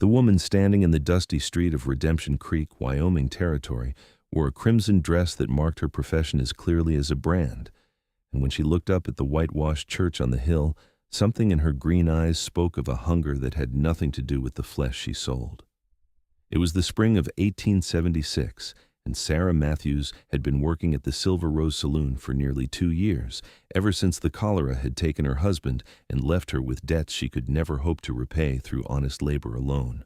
The woman standing in the dusty street of Redemption Creek, Wyoming territory, wore a crimson dress that marked her profession as clearly as a brand, and when she looked up at the whitewashed church on the hill, something in her green eyes spoke of a hunger that had nothing to do with the flesh she sold. It was the spring of 1876, and Sarah Matthews had been working at the Silver Rose Saloon for nearly 2 years, ever since the cholera had taken her husband and left her with debts she could never hope to repay through honest labor alone.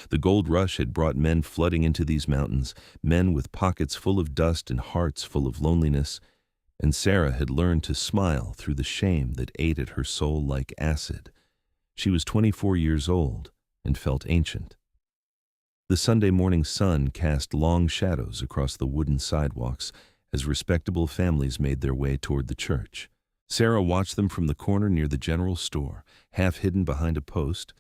The gold rush had brought men flooding into these mountains, men with pockets full of dust and hearts full of loneliness, and Sarah had learned to smile through the shame that ate at her soul like acid. She was 24 years old and felt ancient. The Sunday morning sun cast long shadows across the wooden sidewalks as respectable families made their way toward the church. Sarah watched them from the corner near the general store, half hidden behind a post.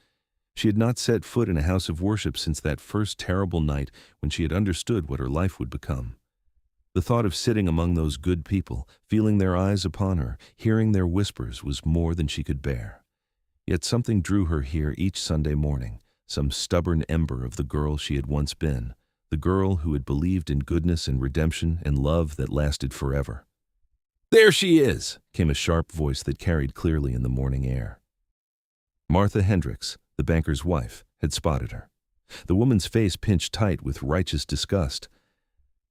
She had not set foot in a house of worship since that first terrible night when she had understood what her life would become. The thought of sitting among those good people, feeling their eyes upon her, hearing their whispers, was more than she could bear. Yet something drew her here each Sunday morning, some stubborn ember of the girl she had once been, the girl who had believed in goodness and redemption and love that lasted forever. "There she is!" came a sharp voice that carried clearly in the morning air. Martha Hendricks, the banker's wife, had spotted her. The woman's face pinched tight with righteous disgust.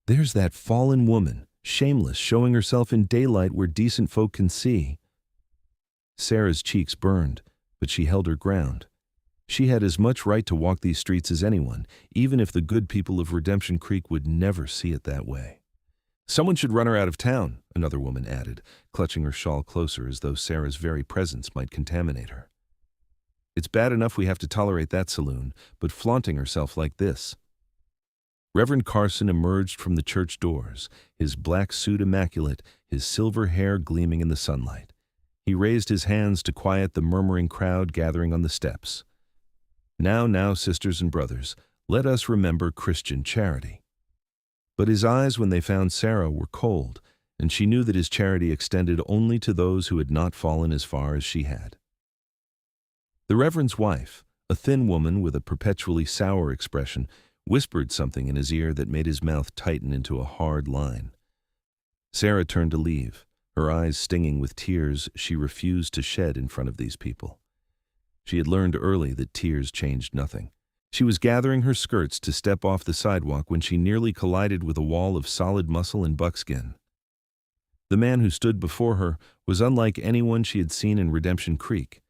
"There's that fallen woman, shameless, showing herself in daylight where decent folk can see." Sarah's cheeks burned, but she held her ground. She had as much right to walk these streets as anyone, even if the good people of Redemption Creek would never see it that way. "Someone should run her out of town," another woman added, clutching her shawl closer as though Sarah's very presence might contaminate her. "It's bad enough we have to tolerate that saloon, but flaunting herself like this." Reverend Carson emerged from the church doors, his black suit immaculate, his silver hair gleaming in the sunlight. He raised his hands to quiet the murmuring crowd gathering on the steps. Now, sisters and brothers, let us remember Christian charity." But his eyes, when they found Sarah, were cold, and she knew that his charity extended only to those who had not fallen as far as she had. The Reverend's wife, a thin woman with a perpetually sour expression, whispered something in his ear that made his mouth tighten into a hard line. Sarah turned to leave, her eyes stinging with tears she refused to shed in front of these people. She had learned early that tears changed nothing. She was gathering her skirts to step off the sidewalk when she nearly collided with a wall of solid muscle and buckskin. The man who stood before her was unlike anyone she had seen in Redemption Creek.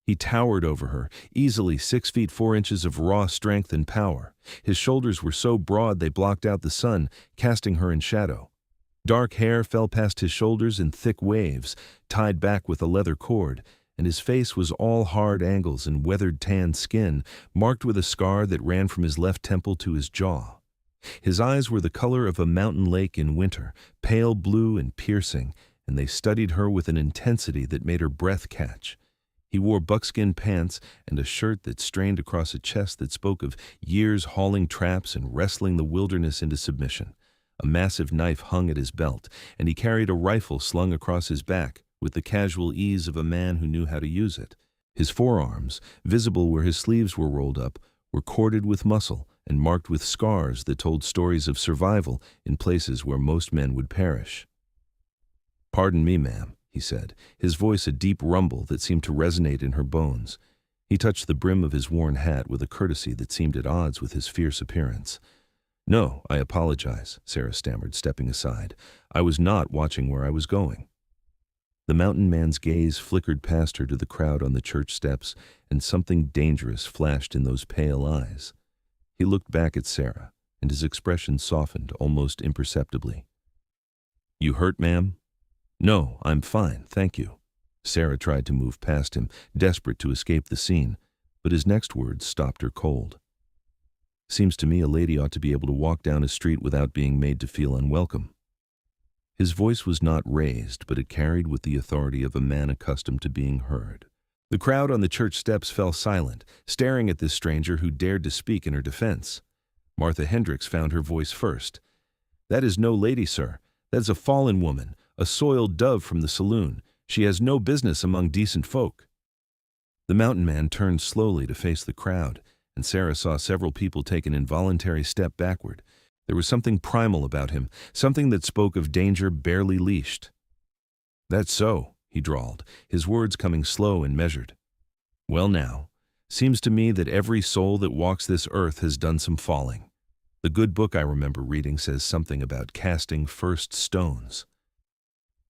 He towered over her, easily 6 feet 4 inches of raw strength and power. His shoulders were so broad they blocked out the sun, casting her in shadow. Dark hair fell past his shoulders in thick waves, tied back with a leather cord, and his face was all hard angles and weathered tan skin, marked with a scar that ran from his left temple to his jaw. His eyes were the color of a mountain lake in winter, pale blue and piercing, and they studied her with an intensity that made her breath catch. He wore buckskin pants and a shirt that strained across a chest that spoke of years hauling traps and wrestling the wilderness into submission. A massive knife hung at his belt, and he carried a rifle slung across his back, with the casual ease of a man who knew how to use it. His forearms, visible where his sleeves were rolled up, were corded with muscle and marked with scars that told stories of survival in places where most men would perish. "Pardon me, ma'am," he said, his voice a deep rumble that seemed to resonate in her bones. He touched the brim of his worn hat with a courtesy that seemed at odds with his fierce appearance. "No, I apologize," Sarah stammered, stepping aside. "I was not watching where I was going." The mountain man's gaze flickered past her to the crowd on the church steps, and something dangerous flashed in those pale eyes. He looked back at Sarah, and his expression softened almost imperceptibly. "You hurt, ma'am?" "No, I'm fine, thank you." Sarah tried to move past him, desperate to escape the scene, but his next words stopped her cold. "Seems to me a lady ought to be able to walk down a street without being made to feel unwelcome." His voice was not raised, but it carried with the authority of a man accustomed to being heard. The crowd on the church steps fell silent, staring at this stranger who dared to speak in her defense. Martha Hendricks found her voice first. "That is no lady, sir. That is a fallen woman, a soiled dove from the saloon. She has no business among decent folk." The mountain man turned slowly to face the crowd, and Sarah saw several people take an involuntary step backward. There was something primal about him, something that spoke of danger barely leashed. "That's so," he drawled, his words coming slow and measured. "Well now, seems to me that every soul that walks this earth has done some falling. The good book I remember reading says something about casting first stones."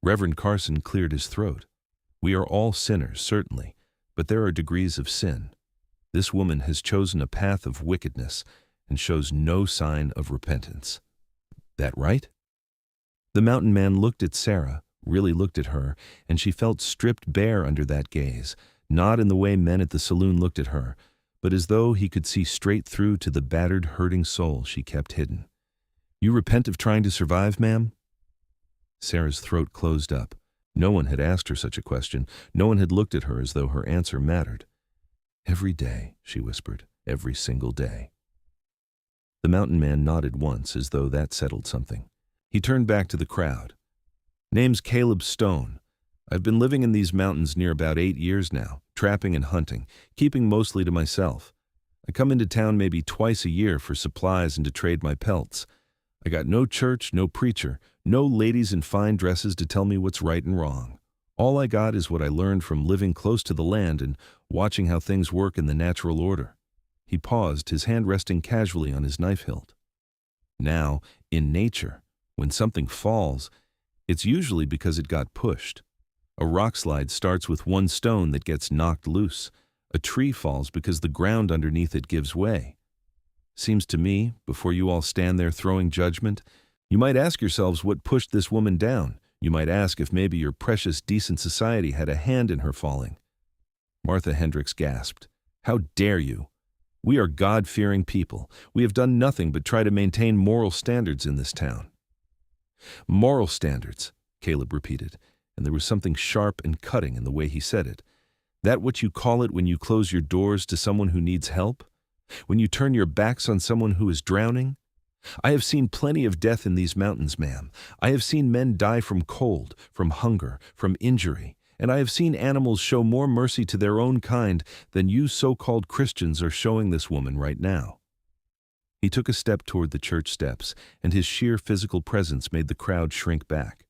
Reverend Carson cleared his throat. "We are all sinners, certainly, but there are degrees of sin. This woman has chosen a path of wickedness and shows no sign of repentance. That right?" The mountain man looked at Sarah, really looked at her, and she felt stripped bare under that gaze, not in the way men at the saloon looked at her, but as though he could see straight through to the battered, hurting soul she kept hidden. "You repent of trying to survive, ma'am?" Sarah's throat closed up. No one had asked her such a question. No one had looked at her as though her answer mattered. "Every day," she whispered, "every single day." The mountain man nodded once, as though that settled something. He turned back to the crowd. "Name's Caleb Stone. I've been living in these mountains near about 8 years now, trapping and hunting, keeping mostly to myself. I come into town maybe twice a year for supplies and to trade my pelts. I got no church, no preacher, no ladies in fine dresses to tell me what's right and wrong. All I got is what I learned from living close to the land and watching how things work in the natural order." He paused, his hand resting casually on his knife hilt. "Now, in nature, when something falls, it's usually because it got pushed. A rock slide starts with one stone that gets knocked loose. A tree falls because the ground underneath it gives way. Seems to me, before you all stand there throwing judgment, you might ask yourselves what pushed this woman down. You might ask if maybe your precious, decent society had a hand in her falling." Martha Hendricks gasped. "How dare you? We are God-fearing people. We have done nothing but try to maintain moral standards in this town." "Moral standards," Caleb repeated, and there was something sharp and cutting in the way he said it. "That what you call it when you close your doors to someone who needs help? When you turn your backs on someone who is drowning? I have seen plenty of death in these mountains, ma'am. I have seen men die from cold, from hunger, from injury, and I have seen animals show more mercy to their own kind than you so-called Christians are showing this woman right now." He took a step toward the church steps, and his sheer physical presence made the crowd shrink back.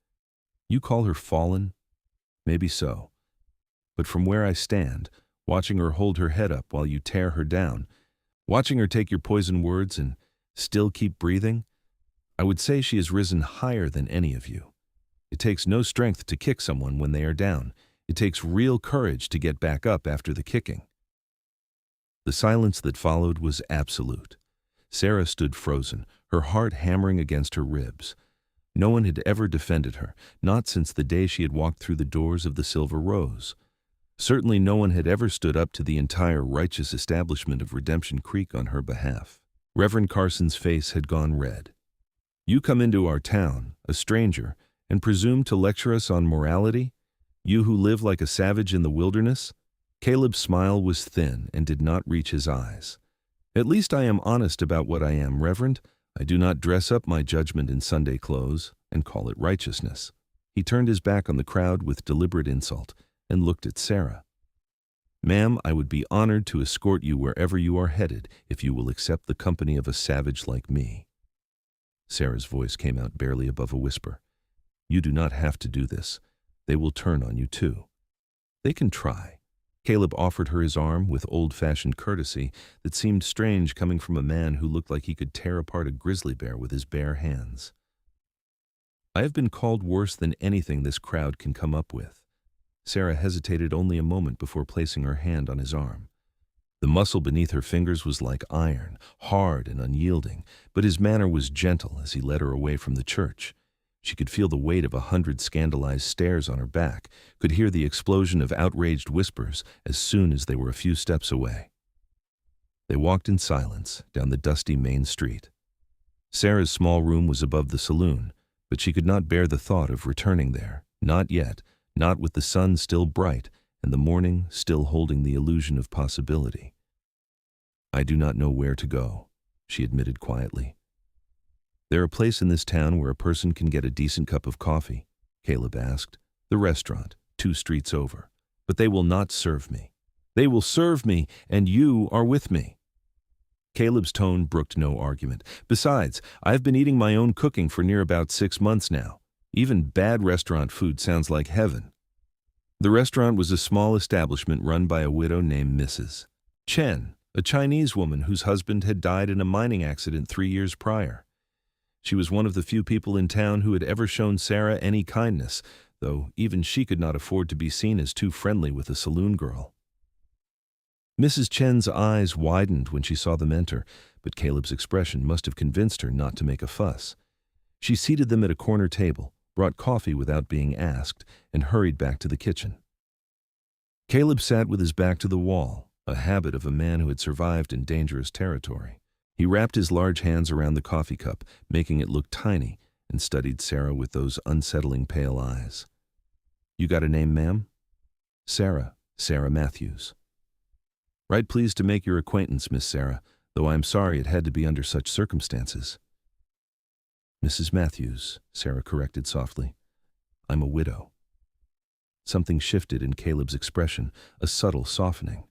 "You call her fallen? Maybe so. But from where I stand, watching her hold her head up while you tear her down, watching her take your poison words and still keep breathing, I would say she has risen higher than any of you. It takes no strength to kick someone when they are down. It takes real courage to get back up after the kicking." The silence that followed was absolute. Sarah stood frozen, her heart hammering against her ribs. No one had ever defended her, not since the day she had walked through the doors of the Silver Rose. Certainly no one had ever stood up to the entire righteous establishment of Redemption Creek on her behalf. Reverend Carson's face had gone red. "You come into our town, a stranger, and presume to lecture us on morality? You who live like a savage in the wilderness?" Caleb's smile was thin and did not reach his eyes. "At least I am honest about what I am, Reverend. I do not dress up my judgment in Sunday clothes and call it righteousness." He turned his back on the crowd with deliberate insult and looked at Sarah. "Ma'am, I would be honored to escort you wherever you are headed if you will accept the company of a savage like me." Sarah's voice came out barely above a whisper. "You do not have to do this. They will turn on you too." "They can try." Caleb offered her his arm with old-fashioned courtesy that seemed strange coming from a man who looked like he could tear apart a grizzly bear with his bare hands. "I have been called worse than anything this crowd can come up with." Sarah hesitated only a moment before placing her hand on his arm. The muscle beneath her fingers was like iron, hard and unyielding, but his manner was gentle as he led her away from the church. She could feel the weight of 100 scandalized stares on her back, could hear the explosion of outraged whispers as soon as they were a few steps away. They walked in silence down the dusty main street. Sarah's small room was above the saloon, but she could not bear the thought of returning there, not yet, not with the sun still bright and the morning still holding the illusion of possibility. "I do not know where to go," she admitted quietly. "There a place in this town where a person can get a decent cup of coffee?" Caleb asked. "The restaurant, 2 streets over. But they will not serve me. They will serve me, and you are with me." Caleb's tone brooked no argument. Besides, I've been eating my own cooking for near about 6 months now. Even bad restaurant food sounds like heaven. The restaurant was a small establishment run by a widow named Mrs. Chen, a Chinese woman whose husband had died in a mining accident 3 years prior. She was one of the few people in town who had ever shown Sarah any kindness, though even she could not afford to be seen as too friendly with a saloon girl. Mrs. Chen's eyes widened when she saw them enter, but Caleb's expression must have convinced her not to make a fuss. She seated them at a corner table, brought coffee without being asked, and hurried back to the kitchen. Caleb sat with his back to the wall, a habit of a man who had survived in dangerous territory. He wrapped his large hands around the coffee cup, making it look tiny, and studied Sarah with those unsettling pale eyes. "You got a name, ma'am?" "Sarah Matthews." "Right pleased to make your acquaintance, Miss Sarah, though I am sorry it had to be under such circumstances." "Mrs. Matthews," Sarah corrected softly. "I'm a widow." Something shifted in Caleb's expression, a subtle softening.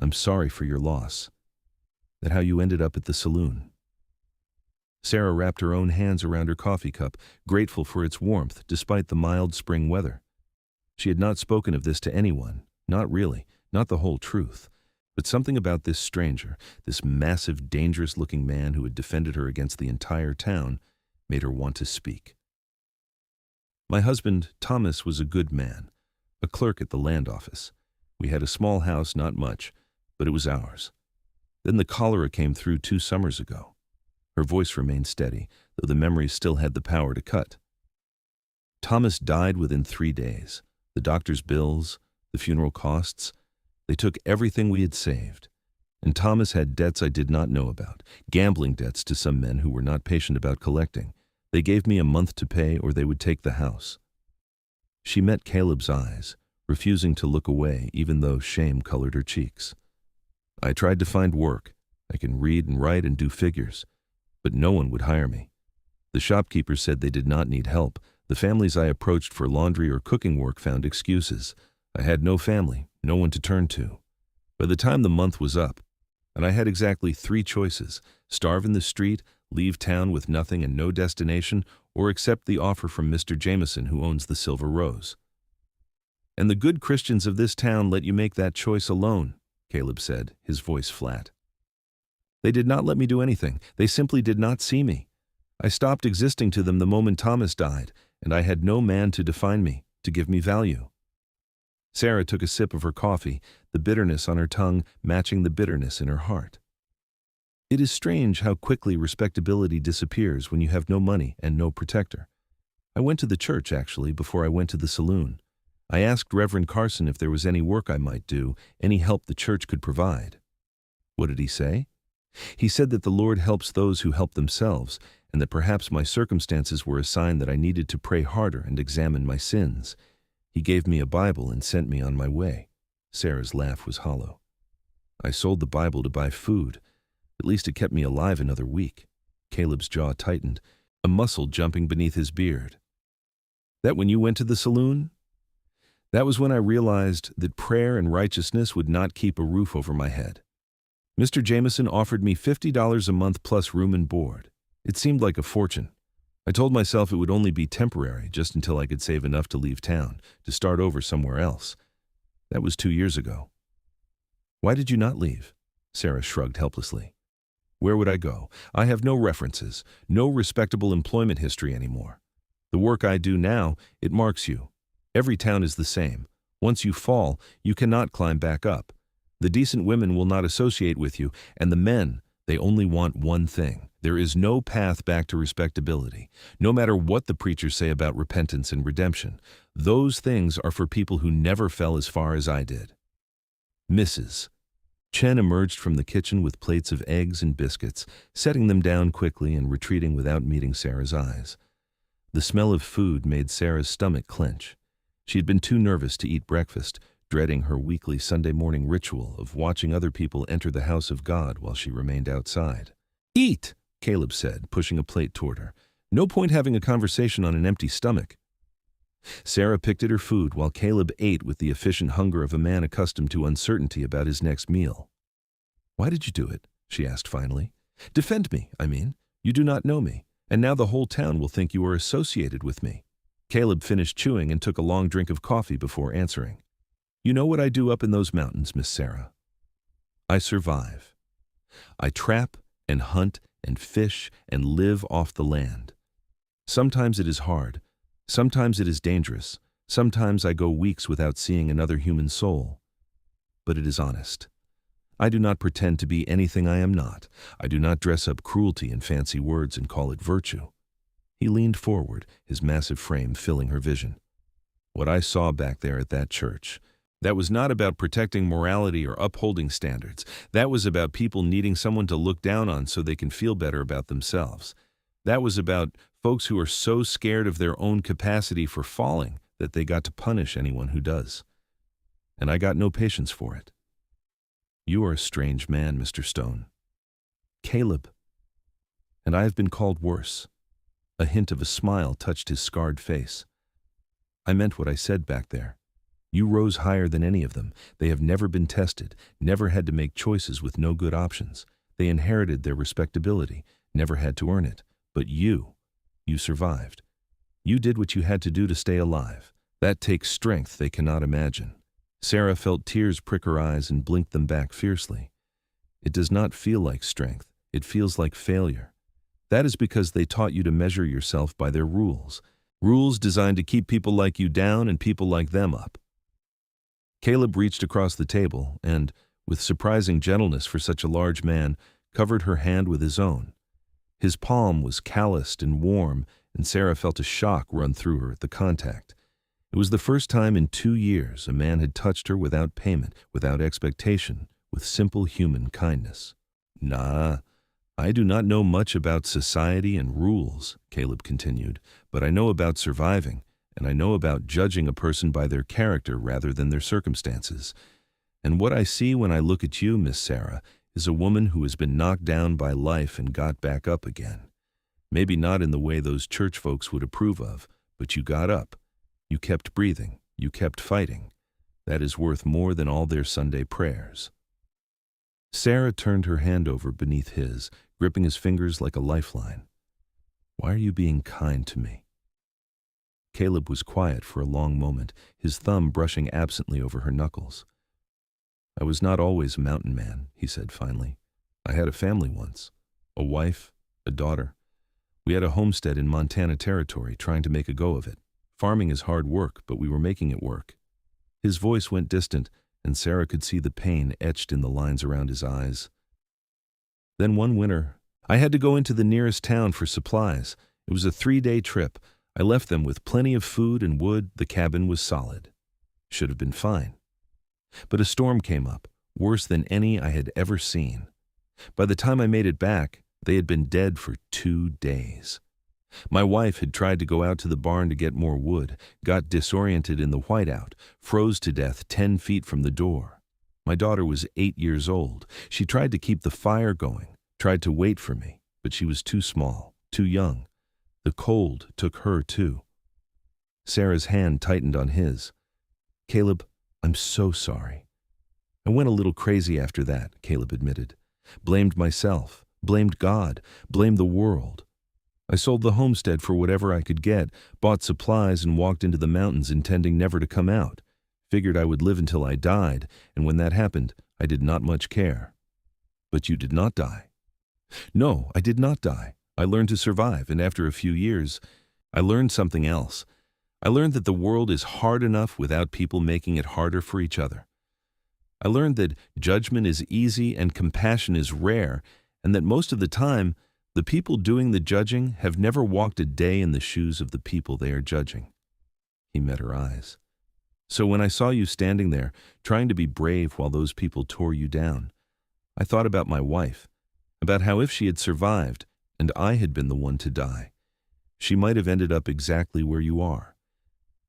"I'm sorry for your loss. That how you ended up at the saloon?" Sarah wrapped her own hands around her coffee cup, grateful for its warmth despite the mild spring weather. She had not spoken of this to anyone, not really, not the whole truth, but something about this stranger, this massive, dangerous-looking man who had defended her against the entire town, made her want to speak. "My husband, Thomas, was a good man, a clerk at the land office. We had a small house, not much, but it was ours. Then the cholera came through 2 summers ago." Her voice remained steady, though the memories still had the power to cut. "Thomas died within 3 days. The doctor's bills, the funeral costs, they took everything we had saved. And Thomas had debts I did not know about, gambling debts to some men who were not patient about collecting. They gave me a month to pay or they would take the house." She met Caleb's eyes, refusing to look away even though shame colored her cheeks. "I tried to find work. I can read and write and do figures. But no one would hire me. The shopkeepers said they did not need help. The families I approached for laundry or cooking work found excuses. I had no family, no one to turn to. By the time the month was up, and I had exactly 3 choices: starve in the street, leave town with nothing and no destination, or accept the offer from Mr. Jameson, who owns the Silver Rose. And the good Christians of this town let you make that choice alone," Caleb said, his voice flat. "They did not let me do anything. They simply did not see me. I stopped existing to them the moment Thomas died, and I had no man to define me, to give me value." Sarah took a sip of her coffee, the bitterness on her tongue matching the bitterness in her heart. "It is strange how quickly respectability disappears when you have no money and no protector. I went to the church, actually, before I went to the saloon. I asked Reverend Carson if there was any work I might do, any help the church could provide. What did he say? He said that the Lord helps those who help themselves, and that perhaps my circumstances were a sign that I needed to pray harder and examine my sins. He gave me a Bible and sent me on my way." Sarah's laugh was hollow. "I sold the Bible to buy food. At least it kept me alive another week." Caleb's jaw tightened, a muscle jumping beneath his beard. "That when you went to the saloon?" "That was when I realized that prayer and righteousness would not keep a roof over my head. Mr. Jameson offered me $50 a month plus room and board. It seemed like a fortune. I told myself it would only be temporary, just until I could save enough to leave town, to start over somewhere else. That was 2 years ago." "Why did you not leave?" Sarah shrugged helplessly. "Where would I go? I have no references, no respectable employment history anymore. The work I do now, it marks you. Every town is the same. Once you fall, you cannot climb back up. The decent women will not associate with you, and the men, they only want one thing. There is no path back to respectability, no matter what the preachers say about repentance and redemption. Those things are for people who never fell as far as I did." Mrs. Chen emerged from the kitchen with plates of eggs and biscuits, setting them down quickly and retreating without meeting Sarah's eyes. The smell of food made Sarah's stomach clench. She had been too nervous to eat breakfast, dreading her weekly Sunday morning ritual of watching other people enter the house of God while she remained outside. "Eat," Caleb said, pushing a plate toward her. "No point having a conversation on an empty stomach." Sarah picked at her food while Caleb ate with the efficient hunger of a man accustomed to uncertainty about his next meal. "Why did you do it?" she asked finally. Defend me, I mean. You do not know me, and now the whole town will think you are associated with me. Caleb finished chewing and took a long drink of coffee before answering. You know what I do up in those mountains, Miss Sarah? I survive. I trap and hunt and fish and live off the land. Sometimes it is hard. Sometimes it is dangerous. Sometimes I go weeks without seeing another human soul. But it is honest. I do not pretend to be anything I am not. I do not dress up cruelty in fancy words and call it virtue. He leaned forward, his massive frame filling her vision. What I saw back there at that church, that was not about protecting morality or upholding standards. That was about people needing someone to look down on so they can feel better about themselves. That was about folks who are so scared of their own capacity for falling that they got to punish anyone who does. And I got no patience for it. You are a strange man, Mr. Stone. Caleb. And I have been called worse. A hint of a smile touched his scarred face. I meant what I said back there. You rose higher than any of them. They have never been tested, never had to make choices with no good options. They inherited their respectability, never had to earn it. But you survived. You did what you had to do to stay alive. That takes strength they cannot imagine. Sarah felt tears prick her eyes and blinked them back fiercely. It does not feel like strength. It feels like failure. That is because they taught you to measure yourself by their rules. Rules designed to keep people like you down and people like them up. Caleb reached across the table and, with surprising gentleness for such a large man, covered her hand with his own. His palm was calloused and warm, and Sarah felt a shock run through her at the contact. It was the first time in 2 years a man had touched her without payment, without expectation, with simple human kindness. Nah, I do not know much about society and rules, Caleb continued, but I know about surviving, and I know about judging a person by their character rather than their circumstances. And what I see when I look at you, Miss Sarah, is a woman who has been knocked down by life and got back up again. Maybe not in the way those church folks would approve of, but you got up. You kept breathing. You kept fighting. That is worth more than all their Sunday prayers. Sarah turned her hand over beneath his, gripping his fingers like a lifeline. Why are you being kind to me? Caleb was quiet for a long moment, his thumb brushing absently over her knuckles. I was not always a mountain man, he said finally. I had a family once, a wife, a daughter. We had a homestead in Montana Territory, trying to make a go of it. Farming is hard work, but we were making it work. His voice went distant, and Sarah could see the pain etched in the lines around his eyes. Then one winter, I had to go into the nearest town for supplies. It was a 3-day trip. I left them with plenty of food and wood. The cabin was solid. Should have been fine. But a storm came up, worse than any I had ever seen. By the time I made it back, they had been dead for 2 days. My wife had tried to go out to the barn to get more wood, got disoriented in the whiteout, froze to death 10 feet from the door. My daughter was 8 years old. She tried to keep the fire going, tried to wait for me, but she was too small, too young. The cold took her too. Sarah's hand tightened on his. Caleb, I'm so sorry. I went a little crazy after that, Caleb admitted. Blamed myself, blamed God, blamed the world. I sold the homestead for whatever I could get, bought supplies, and walked into the mountains intending never to come out. Figured I would live until I died, and when that happened, I did not much care. But you did not die. No, I did not die. I learned to survive, and after a few years, I learned something else. I learned that the world is hard enough without people making it harder for each other. I learned that judgment is easy and compassion is rare, and that most of the time, the people doing the judging have never walked a day in the shoes of the people they are judging. He met her eyes. So when I saw you standing there, trying to be brave while those people tore you down, I thought about my wife, about how if she had survived, and I had been the one to die, she might have ended up exactly where you are.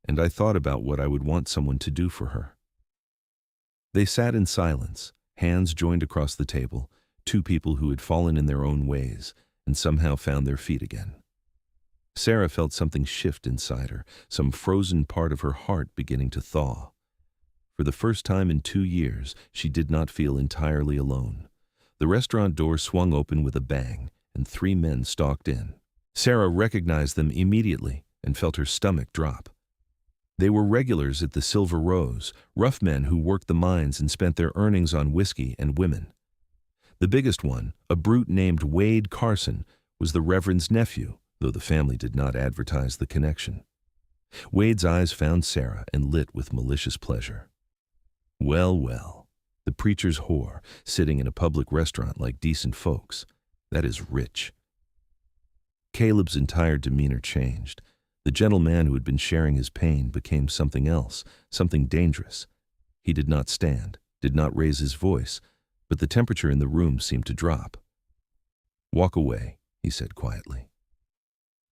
And I thought about what I would want someone to do for her. They sat in silence, hands joined across the table, 2 people who had fallen in their own ways, and somehow found their feet again. Sarah felt something shift inside her, some frozen part of her heart beginning to thaw. For the first time in 2 years, she did not feel entirely alone. The restaurant door swung open with a bang, and 3 men stalked in. Sarah recognized them immediately and felt her stomach drop. They were regulars at the Silver Rose, rough men who worked the mines and spent their earnings on whiskey and women. The biggest one, a brute named Wade Carson, was the Reverend's nephew, though the family did not advertise the connection. Wade's eyes found Sarah and lit with malicious pleasure. Well, well, the preacher's whore, sitting in a public restaurant like decent folks. That is rich. Caleb's entire demeanor changed. The gentle man who had been sharing his pain became something else, something dangerous. He did not stand, did not raise his voice, but the temperature in the room seemed to drop. "Walk away," he said quietly.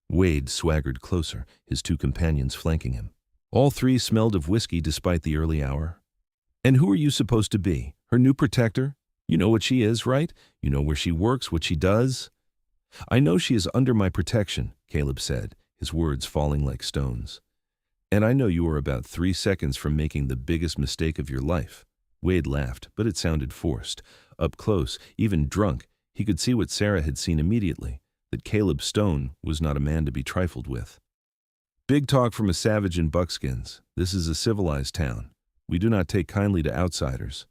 Wade swaggered closer, his 2 companions flanking him. All 3 smelled of whiskey despite the early hour. "And who are you supposed to be? Her new protector? You know what she is, right? You know where she works, what she does?" "I know she is under my protection," Caleb said, his words falling like stones. "And I know you are about 3 seconds from making the biggest mistake of your life." Wade laughed, but it sounded forced. Up close, even drunk, he could see what Sarah had seen immediately, that Caleb Stone was not a man to be trifled with. "Big talk from a savage in buckskins. This is a civilized town. We do not take kindly to outsiders."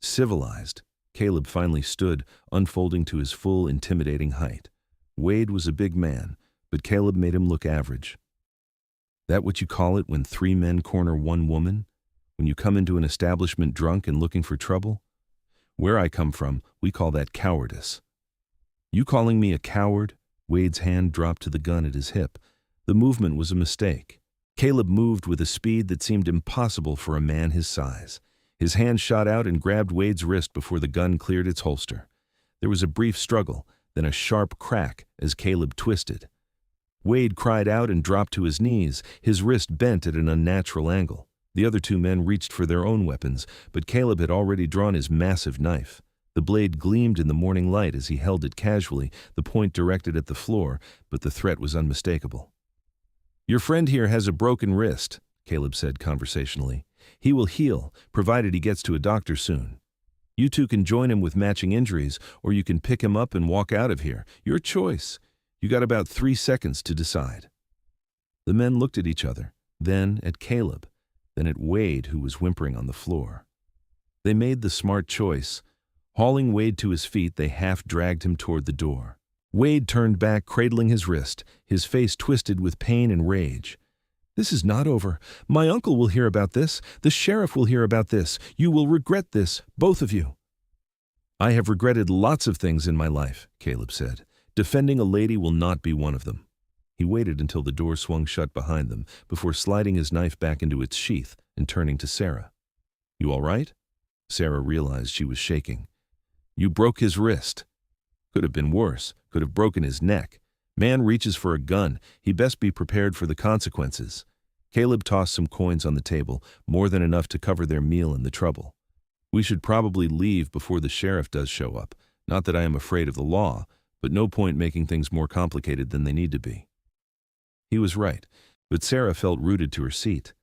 Civilized. Caleb finally stood, unfolding to his full, intimidating height. Wade was a big man, but Caleb made him look average. "That what you call it when 3 men corner 1 woman? When you come into an establishment drunk and looking for trouble? Where I come from, we call that cowardice." "You calling me a coward?" Wade's hand dropped to the gun at his hip. The movement was a mistake. Caleb moved with a speed that seemed impossible for a man his size. His hand shot out and grabbed Wade's wrist before the gun cleared its holster. There was a brief struggle, then a sharp crack as Caleb twisted. Wade cried out and dropped to his knees, his wrist bent at an unnatural angle. The other 2 men reached for their own weapons, but Caleb had already drawn his massive knife. The blade gleamed in the morning light as he held it casually, the point directed at the floor, but the threat was unmistakable. "Your friend here has a broken wrist," Caleb said conversationally. "He will heal, provided he gets to a doctor soon. You 2 can join him with matching injuries, or you can pick him up and walk out of here. Your choice. You got about 3 seconds to decide." The men looked at each other, then at Caleb, then at Wade, who was whimpering on the floor. They made the smart choice. Hauling Wade to his feet, they half-dragged him toward the door. Wade turned back, cradling his wrist, his face twisted with pain and rage. "This is not over. My uncle will hear about this. The sheriff will hear about this. You will regret this, both of you." "I have regretted lots of things in my life," Caleb said. "Defending a lady will not be one of them." He waited until the door swung shut behind them before sliding his knife back into its sheath and turning to Sarah. "You all right?" Sarah realized she was shaking. "You broke his wrist." "Could have been worse. Could have broken his neck. Man reaches for a gun. He best be prepared for the consequences." Caleb tossed some coins on the table, more than enough to cover their meal and the trouble. "We should probably leave before the sheriff does show up. Not that I am afraid of the law, but no point making things more complicated than they need to be." He was right, but Sarah felt rooted to her seat.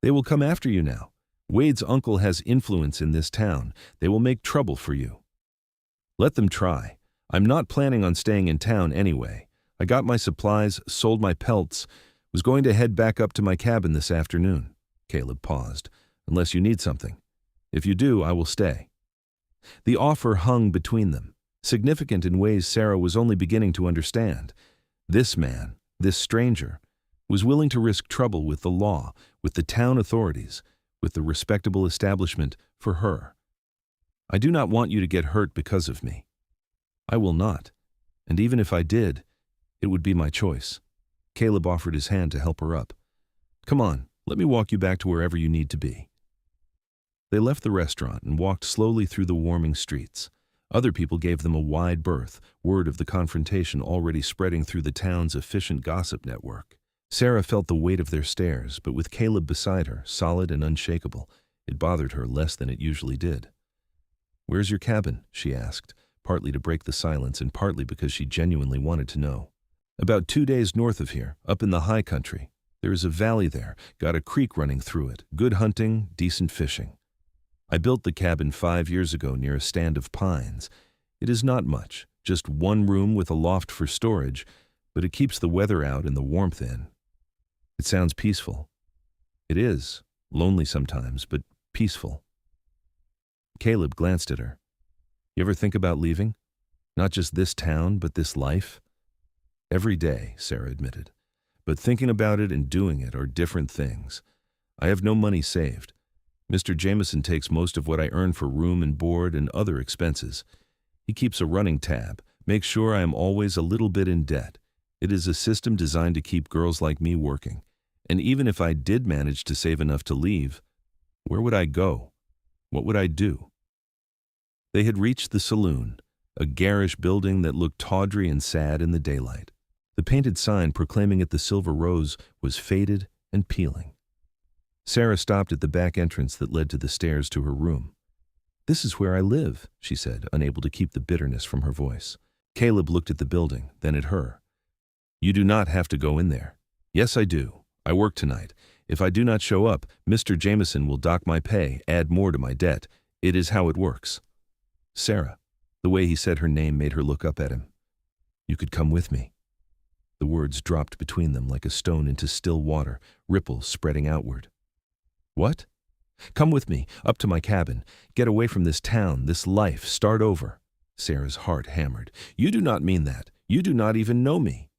"They will come after you now. Wade's uncle has influence in this town. They will make trouble for you." "Let them try. I'm not planning on staying in town anyway. I got my supplies, sold my pelts, was going to head back up to my cabin this afternoon." Caleb paused. "Unless you need something. If you do, I will stay." The offer hung between them, significant in ways Sarah was only beginning to understand. This man, this stranger, was willing to risk trouble with the law, with the town authorities, with the respectable establishment for her. "I do not want you to get hurt because of me." "I will not. And even if I did, it would be my choice." Caleb offered his hand to help her up. "Come on, let me walk you back to wherever you need to be." They left the restaurant and walked slowly through the warming streets. Other people gave them a wide berth, word of the confrontation already spreading through the town's efficient gossip network. Sarah felt the weight of their stares, but with Caleb beside her, solid and unshakable, it bothered her less than it usually did. "Where's your cabin?" she asked, partly to break the silence and partly because she genuinely wanted to know. "About 2 days north of here, up in the high country. There is a valley there, got a creek running through it, good hunting, decent fishing." I built the cabin 5 years ago near a stand of pines. It is not much, just one room with a loft for storage, but it keeps the weather out and the warmth in. It sounds peaceful. It is, lonely sometimes, but peaceful. Caleb glanced at her. You ever think about leaving? Not just this town, but this life? Every day, Sarah admitted. But thinking about it and doing it are different things. I have no money saved. Mr. Jameson takes most of what I earn for room and board and other expenses. He keeps a running tab, makes sure I am always a little bit in debt. It is a system designed to keep girls like me working. And even if I did manage to save enough to leave, where would I go? What would I do? They had reached the saloon, a garish building that looked tawdry and sad in the daylight. The painted sign proclaiming it the Silver Rose was faded and peeling. Sarah stopped at the back entrance that led to the stairs to her room. This is where I live, she said, unable to keep the bitterness from her voice. Caleb looked at the building, then at her. You do not have to go in there. Yes, I do. I work tonight. If I do not show up, Mr. Jameson will dock my pay, add more to my debt. It is how it works. Sarah. The way he said her name made her look up at him. You could come with me. The words dropped between them like a stone into still water, ripples spreading outward. What? Come with me, up to my cabin. Get away from this town, this life, start over. Sarah's heart hammered. You do not mean that. You do not even know me.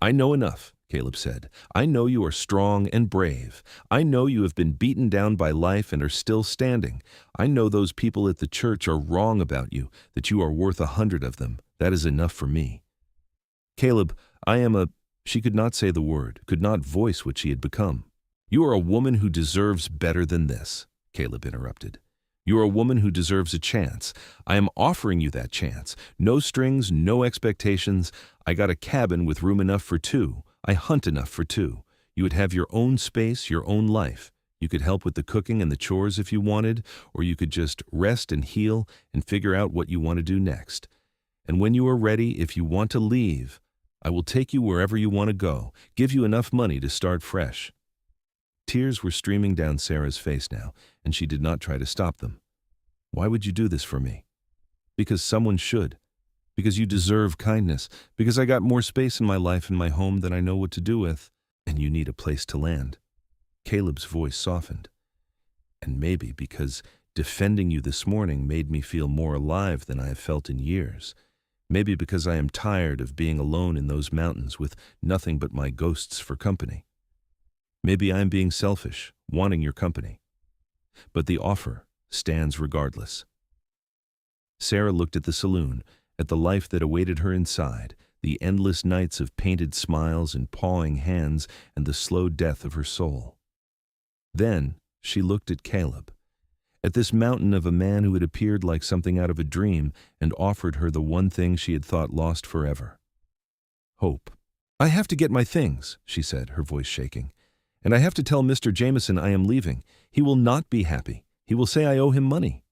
I know enough, Caleb said. I know you are strong and brave. I know you have been beaten down by life and are still standing. I know those people at the church are wrong about you, that you are worth 100 of them. That is enough for me. Caleb, I am a... She could not say the word, could not voice what she had become. You are a woman who deserves better than this, Caleb interrupted. You are a woman who deserves a chance. I am offering you that chance. No strings, no expectations. I got a cabin with room enough for two. I hunt enough for two. You would have your own space, your own life. You could help with the cooking and the chores if you wanted, or you could just rest and heal and figure out what you want to do next. And when you are ready, if you want to leave, I will take you wherever you want to go, give you enough money to start fresh. Tears were streaming down Sarah's face now, and she did not try to stop them. Why would you do this for me? Because someone should. Because you deserve kindness. Because I got more space in my life and my home than I know what to do with, and you need a place to land. Caleb's voice softened. And maybe because defending you this morning made me feel more alive than I have felt in years. Maybe because I am tired of being alone in those mountains with nothing but my ghosts for company. Maybe I am being selfish, wanting your company. But the offer stands regardless. Sarah looked at the saloon, at the life that awaited her inside, the endless nights of painted smiles and pawing hands and the slow death of her soul. Then she looked at Caleb, at this mountain of a man who had appeared like something out of a dream and offered her the one thing she had thought lost forever. Hope. I have to get my things, she said, her voice shaking. And I have to tell Mr. Jameson I am leaving. He will not be happy. He will say I owe him money.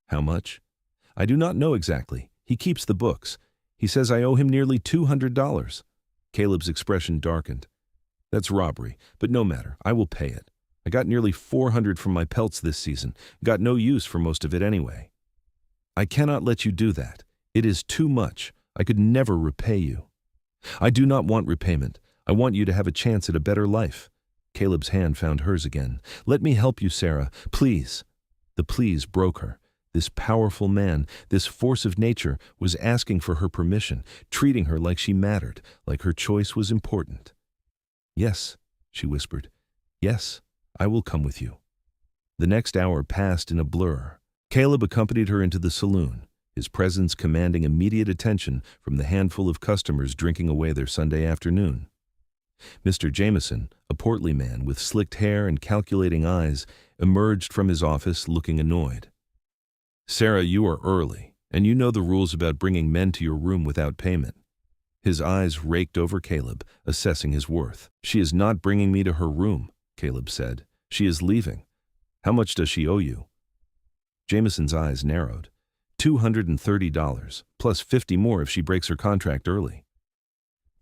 How much? I do not know exactly. He keeps the books. He says I owe him nearly $200. Caleb's expression darkened. That's robbery, but no matter. I will pay it. I got nearly $400 from my pelts this season. Got no use for most of it anyway. I cannot let you do that. It is too much. I could never repay you. I do not want repayment. I want you to have a chance at a better life. Caleb's hand found hers again. Let me help you, Sarah. Please. The please broke her. This powerful man, this force of nature, was asking for her permission, treating her like she mattered, like her choice was important. Yes, she whispered. Yes, I will come with you. The next hour passed in a blur. Caleb accompanied her into the saloon, his presence commanding immediate attention from the handful of customers drinking away their Sunday afternoon. Mr. Jameson, a portly man with slicked hair and calculating eyes, emerged from his office looking annoyed. Sarah, you are early, and you know the rules about bringing men to your room without payment. His eyes raked over Caleb, assessing his worth. She is not bringing me to her room, Caleb said. She is leaving. How much does she owe you? Jameson's eyes narrowed. $230, plus 50 more if she breaks her contract early.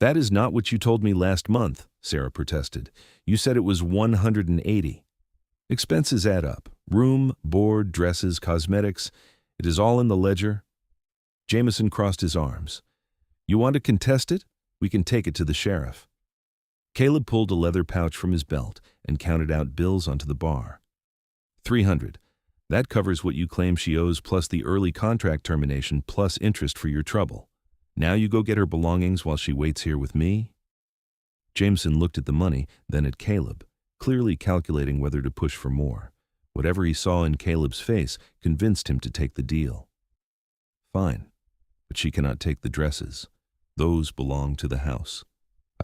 That is not what you told me last month, Sarah protested. You said it was $180. Expenses add up. Room, board, dresses, cosmetics. It is all in the ledger. Jameson crossed his arms. You want to contest it? We can take it to the sheriff. Caleb pulled a leather pouch from his belt and counted out bills onto the bar. 300. That covers what you claim she owes plus the early contract termination plus interest for your trouble. Now you go get her belongings while she waits here with me? Jameson looked at the money, then at Caleb, clearly calculating whether to push for more. Whatever he saw in Caleb's face convinced him to take the deal. Fine, but she cannot take the dresses. Those belong to the house.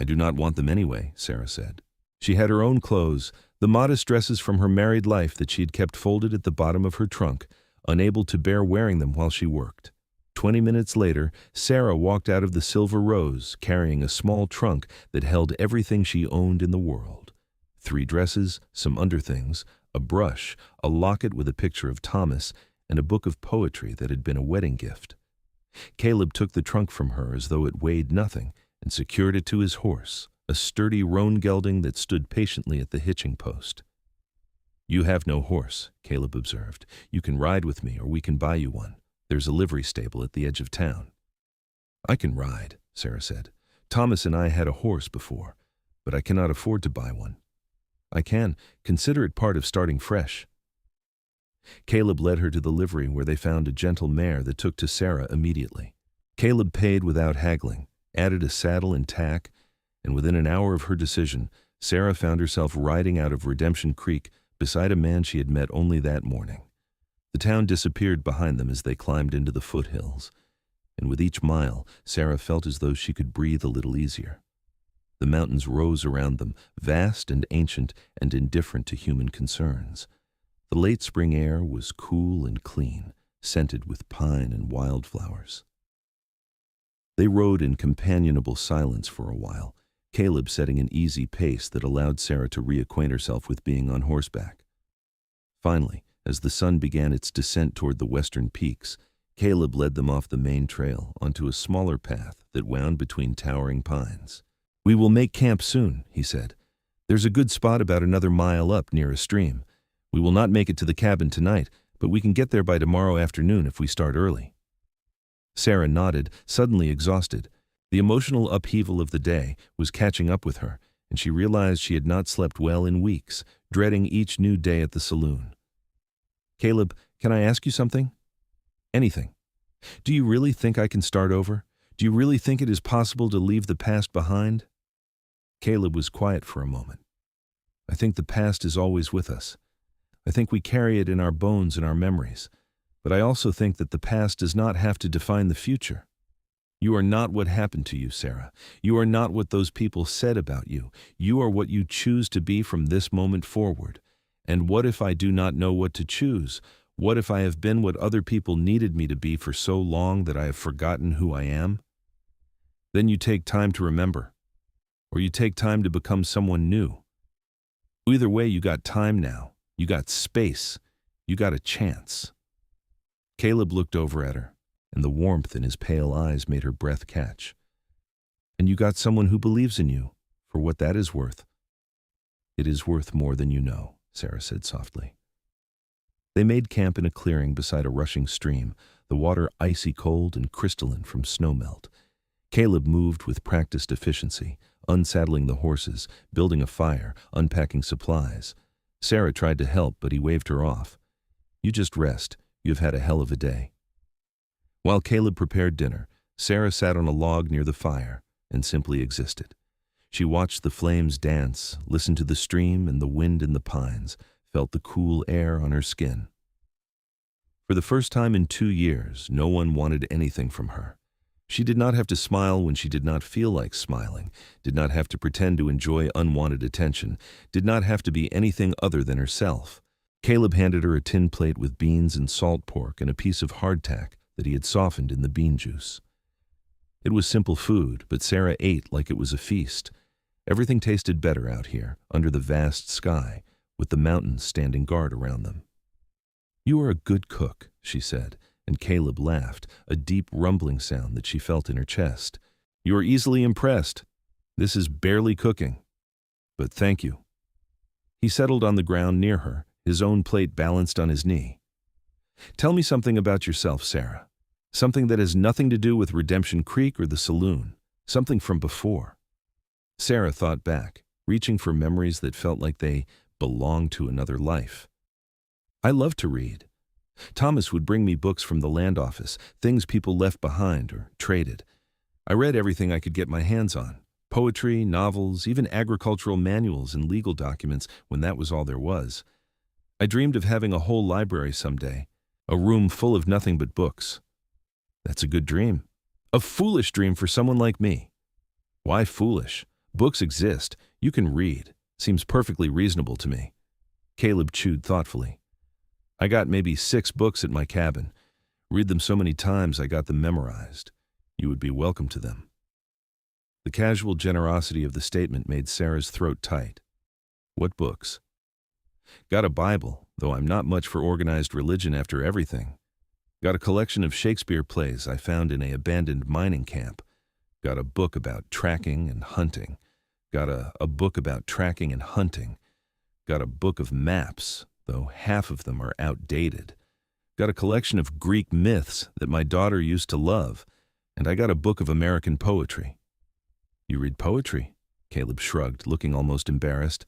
I do not want them anyway, Sarah said. She had her own clothes, the modest dresses from her married life that she had kept folded at the bottom of her trunk, unable to bear wearing them while she worked. 20 minutes later, Sarah walked out of the Silver Rose, carrying a small trunk that held everything she owned in the world. 3 dresses, some underthings, a brush, a locket with a picture of Thomas, and a book of poetry that had been a wedding gift. Caleb took the trunk from her as though it weighed nothing and secured it to his horse, a sturdy roan gelding that stood patiently at the hitching post. You have no horse, Caleb observed. You can ride with me or we can buy you one. There's a livery stable at the edge of town. I can ride, Sarah said. Thomas and I had a horse before, but I cannot afford to buy one. I can. Consider it part of starting fresh. Caleb led her to the livery where they found a gentle mare that took to Sarah immediately. Caleb paid without haggling, added a saddle and tack, and within an hour of her decision, Sarah found herself riding out of Redemption Creek beside a man she had met only that morning. The town disappeared behind them as they climbed into the foothills, and with each mile, Sarah felt as though she could breathe a little easier. The mountains rose around them, vast and ancient and indifferent to human concerns. The late spring air was cool and clean, scented with pine and wildflowers. They rode in companionable silence for a while, Caleb setting an easy pace that allowed Sarah to reacquaint herself with being on horseback. Finally, as the sun began its descent toward the western peaks, Caleb led them off the main trail onto a smaller path that wound between towering pines. We will make camp soon, he said. There's a good spot about another mile up near a stream. We will not make it to the cabin tonight, but we can get there by tomorrow afternoon if we start early. Sarah nodded, suddenly exhausted. The emotional upheaval of the day was catching up with her, and she realized she had not slept well in weeks, dreading each new day at the saloon. Caleb, can I ask you something? Anything. Do you really think I can start over? Do you really think it is possible to leave the past behind? Caleb was quiet for a moment. I think the past is always with us. I think we carry it in our bones and our memories. But I also think that the past does not have to define the future. You are not what happened to you, Sarah. You are not what those people said about you. You are what you choose to be from this moment forward. And what if I do not know what to choose? What if I have been what other people needed me to be for so long that I have forgotten who I am? Then you take time to remember, or you take time to become someone new. Either way, you got time now. You got space. You got a chance. Caleb looked over at her, and the warmth in his pale eyes made her breath catch. And you got someone who believes in you, for what that is worth. It is worth more than you know, Sarah said softly. They made camp in a clearing beside a rushing stream, the water icy cold and crystalline from snowmelt. Caleb moved with practiced efficiency, unsaddling the horses, building a fire, unpacking supplies. Sarah tried to help, but he waved her off. You just rest. You've had a hell of a day. While Caleb prepared dinner, Sarah sat on a log near the fire and simply existed. She watched the flames dance, listened to the stream and the wind in the pines, felt the cool air on her skin. For the first time in 2 years, no one wanted anything from her. She did not have to smile when she did not feel like smiling, did not have to pretend to enjoy unwanted attention, did not have to be anything other than herself. Caleb handed her a tin plate with beans and salt pork and a piece of hardtack that he had softened in the bean juice. It was simple food, but Sarah ate like it was a feast. Everything tasted better out here, under the vast sky, with the mountains standing guard around them. You are a good cook, she said, and Caleb laughed, a deep rumbling sound that she felt in her chest. You are easily impressed. This is barely cooking. But thank you. He settled on the ground near her, his own plate balanced on his knee. "Tell me something about yourself, Sarah. Something that has nothing to do with Redemption Creek or the saloon. Something from before." Sarah thought back, reaching for memories that felt like they belonged to another life. "I love to read. Thomas would bring me books from the land office, things people left behind or traded. I read everything I could get my hands on. Poetry, novels, even agricultural manuals and legal documents when that was all there was. I dreamed of having a whole library someday, a room full of nothing but books." "That's a good dream. A foolish dream for someone like me." "Why foolish? Books exist. You can read. Seems perfectly reasonable to me." Caleb chewed thoughtfully. "I got maybe 6 books at my cabin. Read them so many times I got them memorized. You would be welcome to them." The casual generosity of the statement made Sarah's throat tight. "What books?" "Got a Bible, though I'm not much for organized religion after everything. Got a collection of Shakespeare plays I found in an abandoned mining camp. Got a book about tracking and hunting. Got a book about tracking and hunting. Got a book of maps, though half of them are outdated. Got a collection of Greek myths that my daughter used to love. And I got a book of American poetry." "You read poetry?" Caleb shrugged, looking almost embarrassed.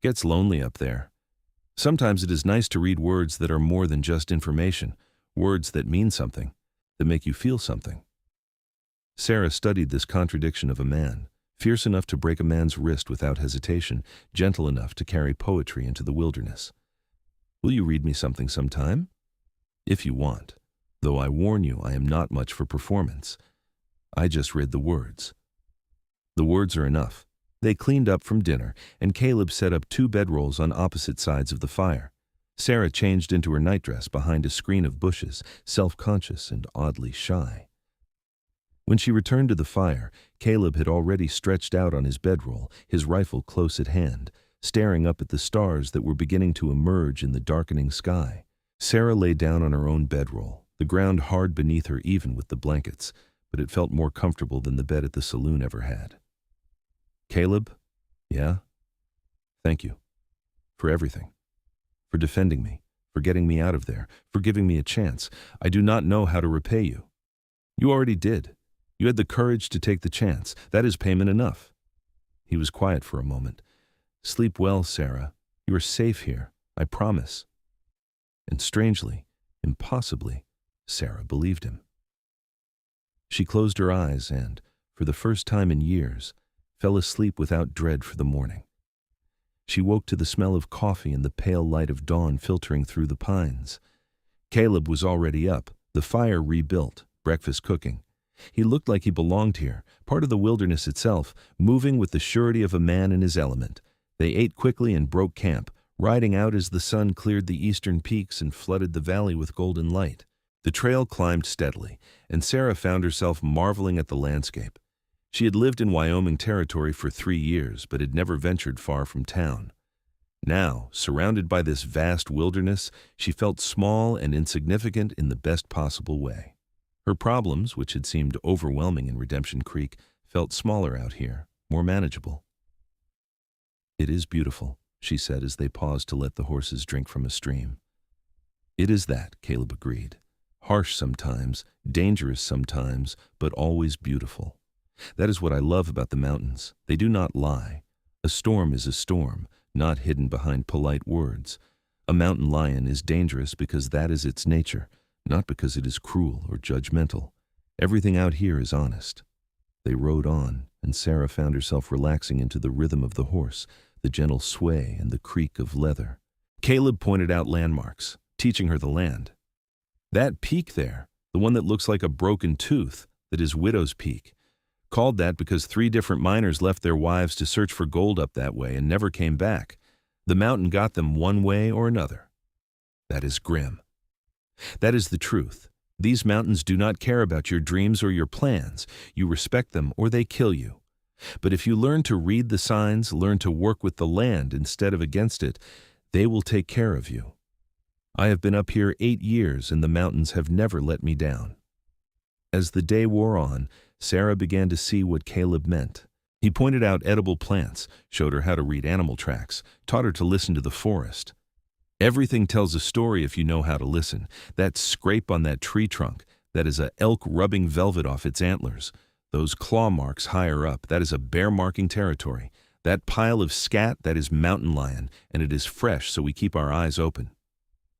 "Gets lonely up there. Sometimes it is nice to read words that are more than just information, words that mean something, that make you feel something." Sarah studied this contradiction of a man, fierce enough to break a man's wrist without hesitation, gentle enough to carry poetry into the wilderness. "Will you read me something sometime?" "If you want, though I warn you I am not much for performance. I just read the words." The words are enough. They cleaned up from dinner, and Caleb set up 2 bedrolls on opposite sides of the fire. Sarah changed into her nightdress behind a screen of bushes, self-conscious and oddly shy. When she returned to the fire, Caleb had already stretched out on his bedroll, his rifle close at hand, staring up at the stars that were beginning to emerge in the darkening sky. Sarah lay down on her own bedroll, the ground hard beneath her even with the blankets, but it felt more comfortable than the bed at the saloon ever had. "Caleb?" "Yeah?" "Thank you. For everything. For defending me, for getting me out of there, for giving me a chance. I do not know how to repay you." "You already did. You had the courage to take the chance. That is payment enough." He was quiet for a moment. "Sleep well, Sarah. You are safe here, I promise." And strangely, impossibly, Sarah believed him. She closed her eyes and, for the first time in years, fell asleep without dread for the morning. She woke to the smell of coffee and the pale light of dawn filtering through the pines. Caleb was already up, the fire rebuilt, breakfast cooking. He looked like he belonged here, part of the wilderness itself, moving with the surety of a man in his element. They ate quickly and broke camp, riding out as the sun cleared the eastern peaks and flooded the valley with golden light. The trail climbed steadily, and Sarah found herself marveling at the landscape. She had lived in Wyoming territory for 3 years, but had never ventured far from town. Now, surrounded by this vast wilderness, she felt small and insignificant in the best possible way. Her problems, which had seemed overwhelming in Redemption Creek, felt smaller out here, more manageable. "It is beautiful," she said as they paused to let the horses drink from a stream. "It is that," Caleb agreed. "Harsh sometimes, dangerous sometimes, but always beautiful. That is what I love about the mountains. They do not lie. A storm is a storm, not hidden behind polite words. A mountain lion is dangerous because that is its nature, not because it is cruel or judgmental. Everything out here is honest." They rode on, and Sarah found herself relaxing into the rhythm of the horse, the gentle sway and the creak of leather. Caleb pointed out landmarks, teaching her the land. "That peak there, the one that looks like a broken tooth, that is Widow's Peak. Called that because 3 different miners left their wives to search for gold up that way and never came back. The mountain got them one way or another. That is grim. That is the truth. These mountains do not care about your dreams or your plans. You respect them or they kill you. But if you learn to read the signs, learn to work with the land instead of against it, they will take care of you. I have been up here 8 years and the mountains have never let me down." As the day wore on, Sarah began to see what Caleb meant. He pointed out edible plants, showed her how to read animal tracks, taught her to listen to the forest. Everything tells a story if you know how to listen. That scrape on that tree trunk, that is a elk rubbing velvet off its antlers. Those claw marks higher up, that is a bear marking territory. That pile of scat, that is mountain lion, and it is fresh, so we keep our eyes open.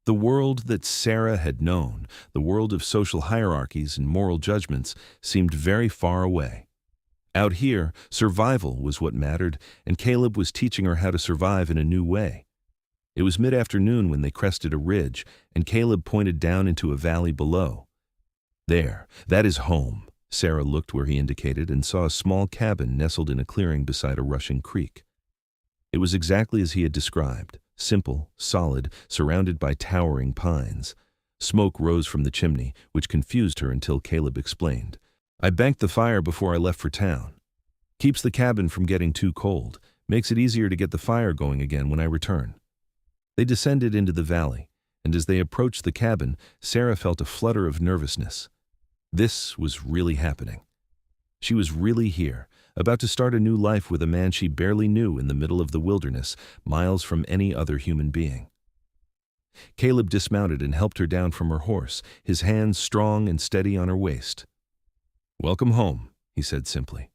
The world that Sarah had known, the world of social hierarchies and moral judgments, seemed very far away. Out here, survival was what mattered, and Caleb was teaching her how to survive in a new way. It was mid-afternoon when they crested a ridge, and Caleb pointed down into a valley below. There, that is home. Sarah looked where he indicated and saw a small cabin nestled in a clearing beside a rushing creek. It was exactly as he had described, simple, solid, surrounded by towering pines. Smoke rose from the chimney, which confused her until Caleb explained. I banked the fire before I left for town. Keeps the cabin from getting too cold, makes it easier to get the fire going again when I return. They descended into the valley, and as they approached the cabin, Sarah felt a flutter of nervousness. This was really happening. She was really here, about to start a new life with a man she barely knew in the middle of the wilderness, miles from any other human being. Caleb dismounted and helped her down from her horse, his hands strong and steady on her waist. "Welcome home," he said simply.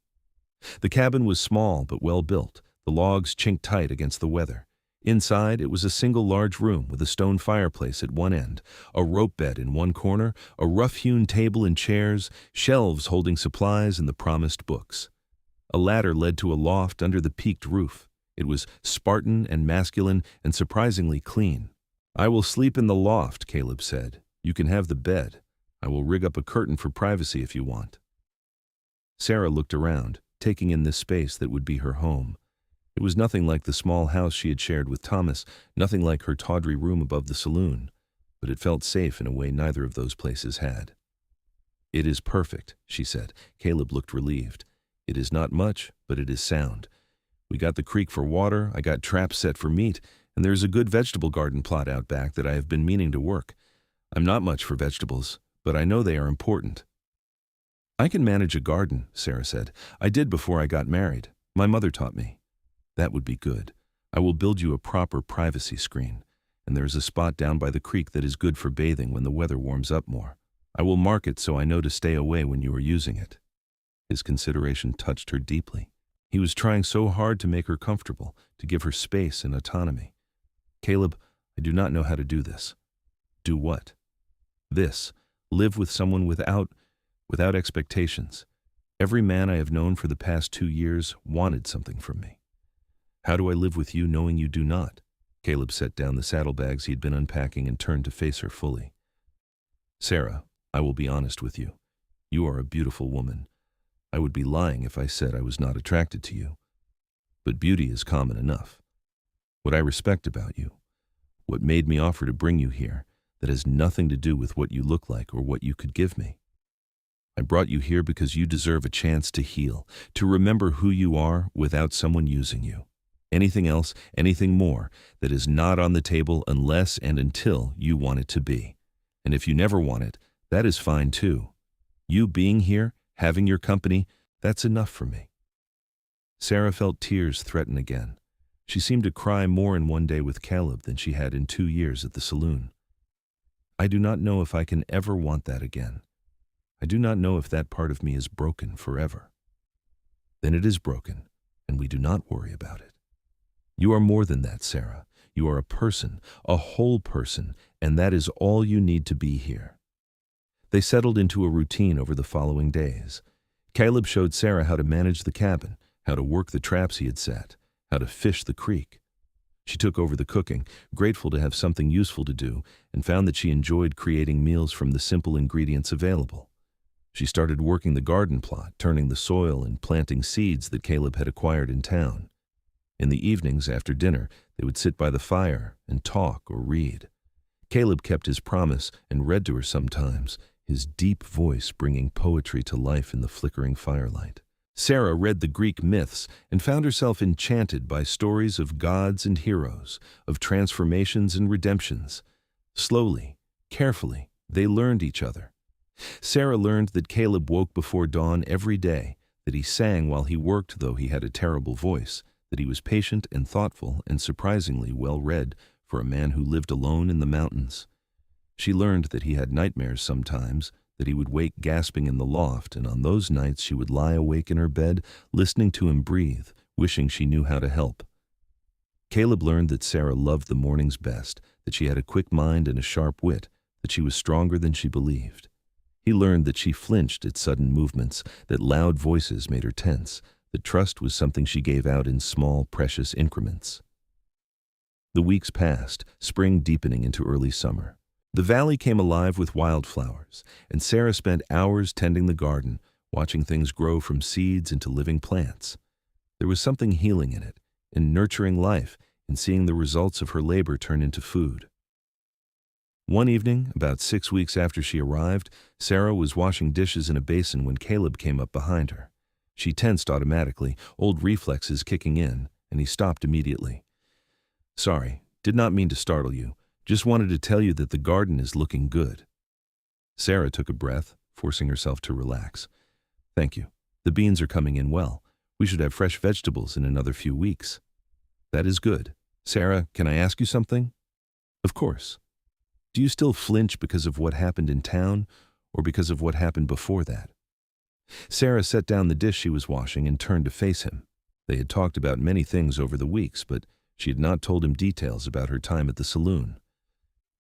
The cabin was small but well built, the logs chinked tight against the weather. Inside, it was a single large room with a stone fireplace at one end, a rope bed in one corner, a rough-hewn table and chairs, shelves holding supplies and the promised books. A ladder led to a loft under the peaked roof. It was Spartan and masculine and surprisingly clean. "I will sleep in the loft," Caleb said. "You can have the bed. I will rig up a curtain for privacy if you want." Sarah looked around, taking in this space that would be her home. It was nothing like the small house she had shared with Thomas, nothing like her tawdry room above the saloon, but it felt safe in a way neither of those places had. "It is perfect," she said. Caleb looked relieved. "It is not much, but it is sound. We got the creek for water, I got traps set for meat, and there is a good vegetable garden plot out back that I have been meaning to work. I'm not much for vegetables, but I know they are important." "I can manage a garden," Sarah said. "I did before I got married. My mother taught me." "That would be good. I will build you a proper privacy screen, and there is a spot down by the creek that is good for bathing when the weather warms up more. I will mark it so I know to stay away when you are using it." His consideration touched her deeply. He was trying so hard to make her comfortable, to give her space and autonomy. "Caleb, I do not know how to do this." "Do what?" "This. Live with someone without expectations. Every man I have known for the past 2 years wanted something from me. How do I live with you knowing you do not?" Caleb set down the saddlebags he had been unpacking and turned to face her fully. "Sarah, I will be honest with you. You are a beautiful woman. I would be lying if I said I was not attracted to you. But beauty is common enough. What I respect about you, what made me offer to bring you here, that has nothing to do with what you look like or what you could give me. I brought you here because you deserve a chance to heal, to remember who you are without someone using you. Anything else, anything more, that is not on the table unless and until you want it to be. And if you never want it, that is fine too. You being here, having your company, that's enough for me." Sarah felt tears threaten again. She seemed to cry more in one day with Caleb than she had in 2 years at the saloon. "I do not know if I can ever want that again. I do not know if that part of me is broken forever." "Then it is broken, and we do not worry about it. You are more than that, Sarah. You are a person, a whole person, and that is all you need to be here." They settled into a routine over the following days. Caleb showed Sarah how to manage the cabin, how to work the traps he had set, how to fish the creek. She took over the cooking, grateful to have something useful to do, and found that she enjoyed creating meals from the simple ingredients available. She started working the garden plot, turning the soil and planting seeds that Caleb had acquired in town. In the evenings after dinner, they would sit by the fire and talk or read. Caleb kept his promise and read to her sometimes, his deep voice bringing poetry to life in the flickering firelight. Sarah read the Greek myths and found herself enchanted by stories of gods and heroes, of transformations and redemptions. Slowly, carefully, they learned each other. Sarah learned that Caleb woke before dawn every day, that he sang while he worked though he had a terrible voice, that he was patient and thoughtful and surprisingly well-read, for a man who lived alone in the mountains. She learned that he had nightmares sometimes, that he would wake gasping in the loft, and on those nights she would lie awake in her bed, listening to him breathe, wishing she knew how to help. Caleb learned that Sarah loved the mornings best, that she had a quick mind and a sharp wit, that she was stronger than she believed. He learned that she flinched at sudden movements, that loud voices made her tense, that trust was something she gave out in small, precious increments. The weeks passed, spring deepening into early summer. The valley came alive with wildflowers, and Sarah spent hours tending the garden, watching things grow from seeds into living plants. There was something healing in it, in nurturing life, in seeing the results of her labor turn into food. One evening, about 6 weeks after she arrived, Sarah was washing dishes in a basin when Caleb came up behind her. She tensed automatically, old reflexes kicking in, and he stopped immediately. "Sorry, did not mean to startle you. Just wanted to tell you that the garden is looking good." Sarah took a breath, forcing herself to relax. "Thank you. The beans are coming in well. We should have fresh vegetables in another few weeks." "That is good. Sarah, can I ask you something?" "Of course. Do you still flinch because of what happened in town, or because of what happened before that?" Sarah set down the dish she was washing and turned to face him. They had talked about many things over the weeks, but she had not told him details about her time at the saloon.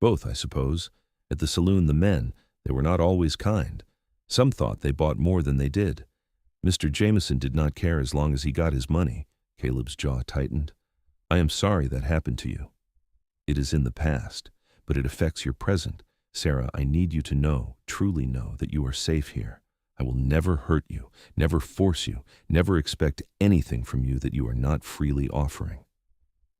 "Both, I suppose. At the saloon, the men, they were not always kind. Some thought they bought more than they did. Mr. Jameson did not care as long as he got his money." Caleb's jaw tightened. "I am sorry that happened to you. It is in the past, but it affects your present. Sarah, I need you to know, truly know, that you are safe here. I will never hurt you, never force you, never expect anything from you that you are not freely offering.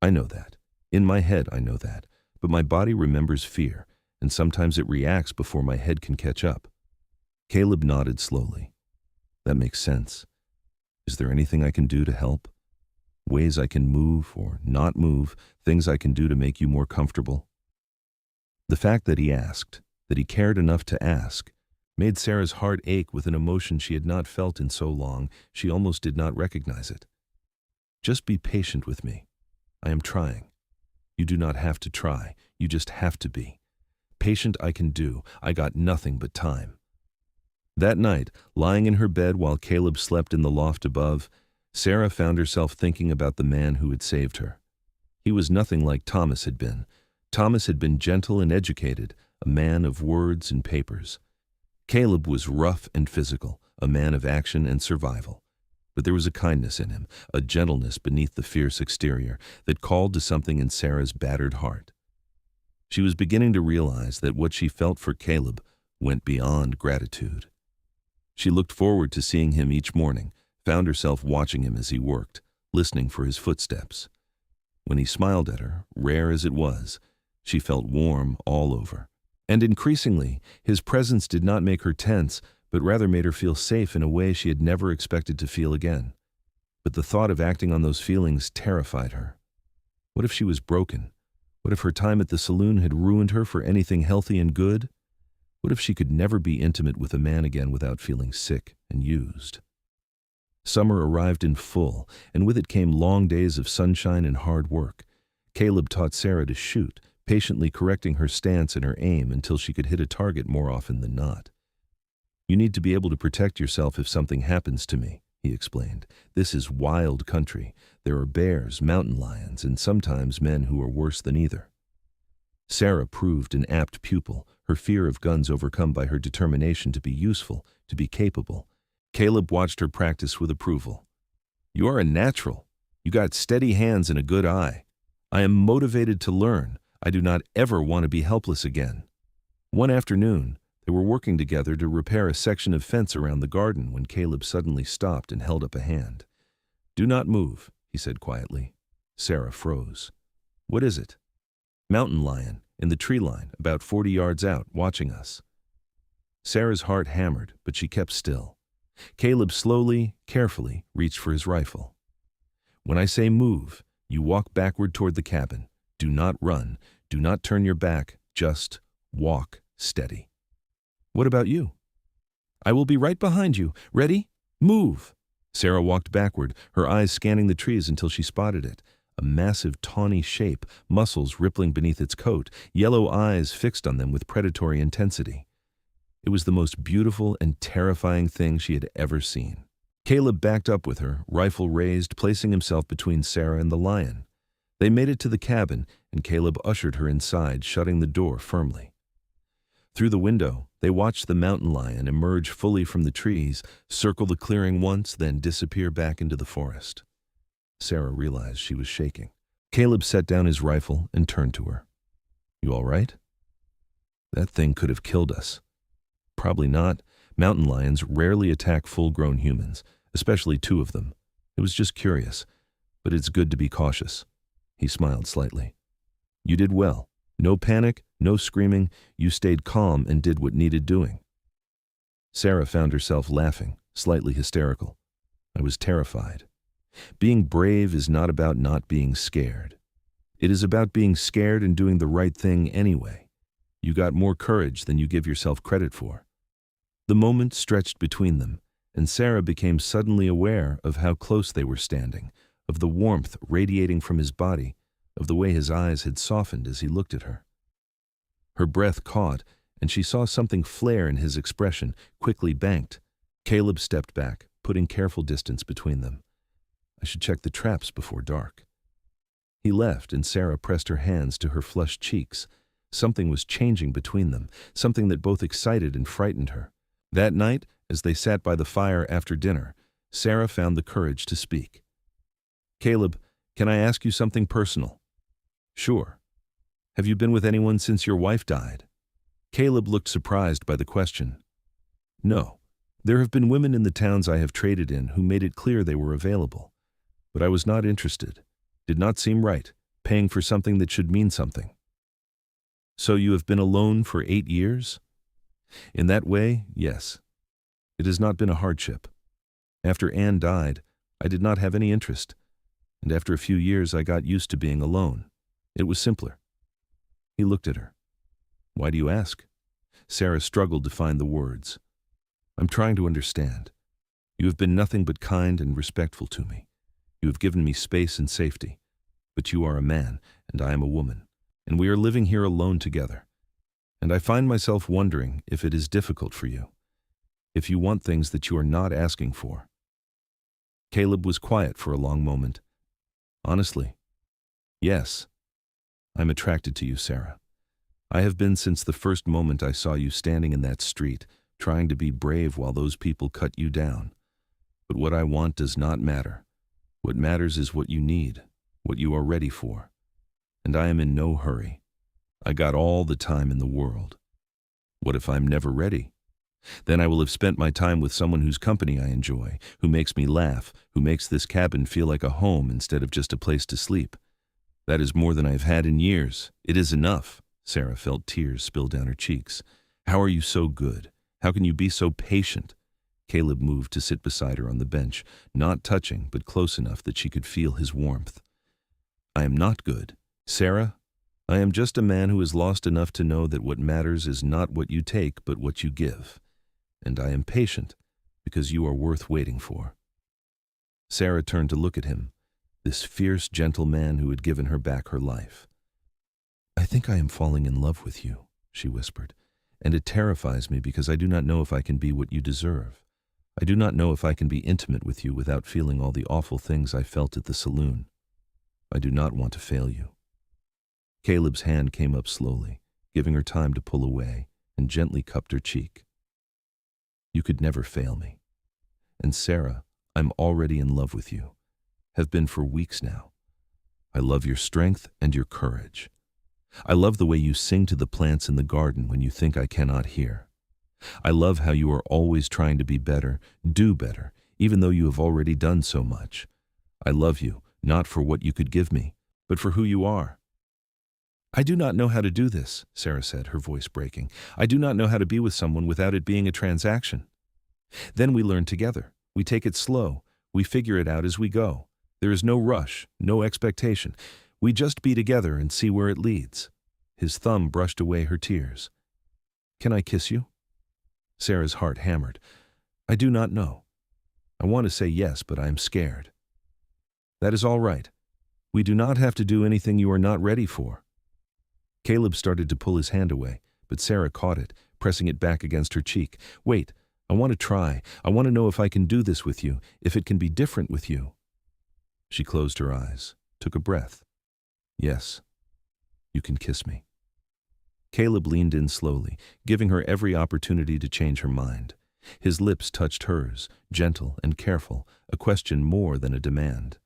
I know that. In my head, I know that. But my body remembers fear, and sometimes it reacts before my head can catch up." Caleb nodded slowly. "That makes sense. Is there anything I can do to help? Ways I can move or not move, things I can do to make you more comfortable?" The fact that he asked, that he cared enough to ask, made Sarah's heart ache with an emotion she had not felt in so long she almost did not recognize it. "Just be patient with me. I am trying. You do not have to try, you just have to be. Patient I can do, I got nothing but time." That night, lying in her bed while Caleb slept in the loft above, Sarah found herself thinking about the man who had saved her. He was nothing like Thomas had been. Thomas had been gentle and educated, a man of words and papers. Caleb was rough and physical, a man of action and survival. But there was a kindness in him, a gentleness beneath the fierce exterior that called to something in Sarah's battered heart. She was beginning to realize that what she felt for Caleb went beyond gratitude. She looked forward to seeing him each morning, found herself watching him as he worked, listening for his footsteps. When he smiled at her, rare as it was, she felt warm all over. And increasingly, his presence did not make her tense, but rather made her feel safe in a way she had never expected to feel again. But the thought of acting on those feelings terrified her. What if she was broken? What if her time at the saloon had ruined her for anything healthy and good? What if she could never be intimate with a man again without feeling sick and used? Summer arrived in full, and with it came long days of sunshine and hard work. Caleb taught Sarah to shoot, patiently correcting her stance and her aim until she could hit a target more often than not. "You need to be able to protect yourself if something happens to me," he explained. "This is wild country. There are bears, mountain lions, and sometimes men who are worse than either." Sarah proved an apt pupil, her fear of guns overcome by her determination to be useful, to be capable. Caleb watched her practice with approval. "You are a natural. You got steady hands and a good eye. I am motivated to learn. I do not ever want to be helpless again." One afternoon, they were working together to repair a section of fence around the garden when Caleb suddenly stopped and held up a hand. "Do not move," he said quietly. Sarah froze. "What is it?" "Mountain lion, in the tree line, about 40 yards out, watching us." Sarah's heart hammered, but she kept still. Caleb slowly, carefully, reached for his rifle. "When I say move, you walk backward toward the cabin. Do not run. Do not turn your back. Just walk steady." "What about you?" "I will be right behind you. Ready? Move." Sarah walked backward, her eyes scanning the trees until she spotted it. a massive tawny shape, muscles rippling beneath its coat, yellow eyes fixed on them with predatory intensity. It was the most beautiful and terrifying thing she had ever seen. Caleb backed up with her, rifle raised, placing himself between Sarah and the lion. They made it to the cabin, and Caleb ushered her inside, shutting the door firmly. Through the window, they watched the mountain lion emerge fully from the trees, circle the clearing once, then disappear back into the forest. Sarah realized she was shaking. Caleb set down his rifle and turned to her. "You all right?" "That thing could have killed us." "Probably not. Mountain lions rarely attack full-grown humans, especially two of them. It was just curious, but it's good to be cautious." He smiled slightly. "You did well. No panic, no screaming. You stayed calm and did what needed doing." Sarah found herself laughing, slightly hysterical. "I was terrified. Being brave is not about not being scared. It is about being scared and doing the right thing anyway. You got more courage than you give yourself credit for." The moment stretched between them, and Sarah became suddenly aware of how close they were standing, of the warmth radiating from his body, of the way his eyes had softened as he looked at her. Her breath caught, and she saw something flare in his expression, quickly banked. Caleb stepped back, putting careful distance between them. "I should check the traps before dark." He left, and Sarah pressed her hands to her flushed cheeks. Something was changing between them, something that both excited and frightened her. That night, as they sat by the fire after dinner, Sarah found the courage to speak. "Caleb, can I ask you something personal?" "Sure." "Have you been with anyone since your wife died?" Caleb looked surprised by the question. "No. There have been women in the towns I have traded in who made it clear they were available. But I was not interested. Did not seem right, paying for something that should mean something." "So you have been alone for 8 years?" "In that way, yes. It has not been a hardship. After Anne died, I did not have any interest, and after a few years I got used to being alone. It was simpler." He looked at her. "Why do you ask?" Sarah struggled to find the words. "I'm trying to understand. You have been nothing but kind and respectful to me. You have given me space and safety. But you are a man, and I am a woman, and we are living here alone together. And I find myself wondering if it is difficult for you, if you want things that you are not asking for." Caleb was quiet for a long moment. "Honestly, yes. I'm attracted to you, Sarah. I have been since the first moment I saw you standing in that street, trying to be brave while those people cut you down. But what I want does not matter. What matters is what you need, what you are ready for. And I am in no hurry. I got all the time in the world. What if I'm never ready? Then I will have spent my time with someone whose company I enjoy, who makes me laugh, who makes this cabin feel like a home instead of just a place to sleep. That is more than I have had in years. It is enough." Sarah felt tears spill down her cheeks. "How are you so good? How can you be so patient?" Caleb moved to sit beside her on the bench, not touching, but close enough that she could feel his warmth. "I am not good, Sarah. I am just a man who is lost enough to know that what matters is not what you take, but what you give. And I am patient, because you are worth waiting for." Sarah turned to look at him, this fierce, gentle man who had given her back her life. "I think I am falling in love with you," she whispered, "and it terrifies me because I do not know if I can be what you deserve. I do not know if I can be intimate with you without feeling all the awful things I felt at the saloon. I do not want to fail you." Caleb's hand came up slowly, giving her time to pull away, and gently cupped her cheek. "You could never fail me. And Sarah, I'm already in love with you. Have been for weeks now. I love your strength and your courage. I love the way you sing to the plants in the garden when you think I cannot hear. I love how you are always trying to be better, do better, even though you have already done so much. I love you, not for what you could give me, but for who you are." "I do not know how to do this," Sarah said, her voice breaking. "I do not know how to be with someone without it being a transaction. Then we learn together. We take it slow. We figure it out as we go. There is no rush, no expectation. We just be together and see where it leads." His thumb brushed away her tears. "Can I kiss you?" Sarah's heart hammered. "I do not know. I want to say yes, but I am scared." "That is all right. We do not have to do anything you are not ready for. Caleb started to pull his hand away, but Sarah caught it, pressing it back against her cheek. Wait, I want to try. I want to know if I can do this with you, if it can be different with you. She closed her eyes, took a breath. Yes, you can kiss me. Caleb leaned in slowly, giving her every opportunity to change her mind. His lips touched hers, gentle and careful, a question more than a demand.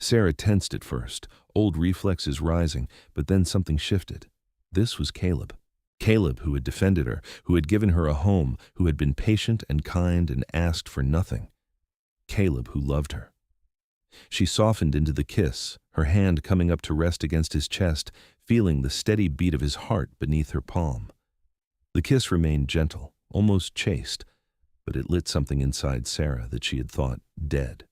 Sarah tensed at first, old reflexes rising, but then something shifted. This was Caleb. Caleb, who had defended her, who had given her a home, who had been patient and kind and asked for nothing. Caleb, who loved her. She softened into the kiss, her hand coming up to rest against his chest, feeling the steady beat of his heart beneath her palm. The kiss remained gentle, almost chaste, but it lit something inside Sarah that she had thought dead.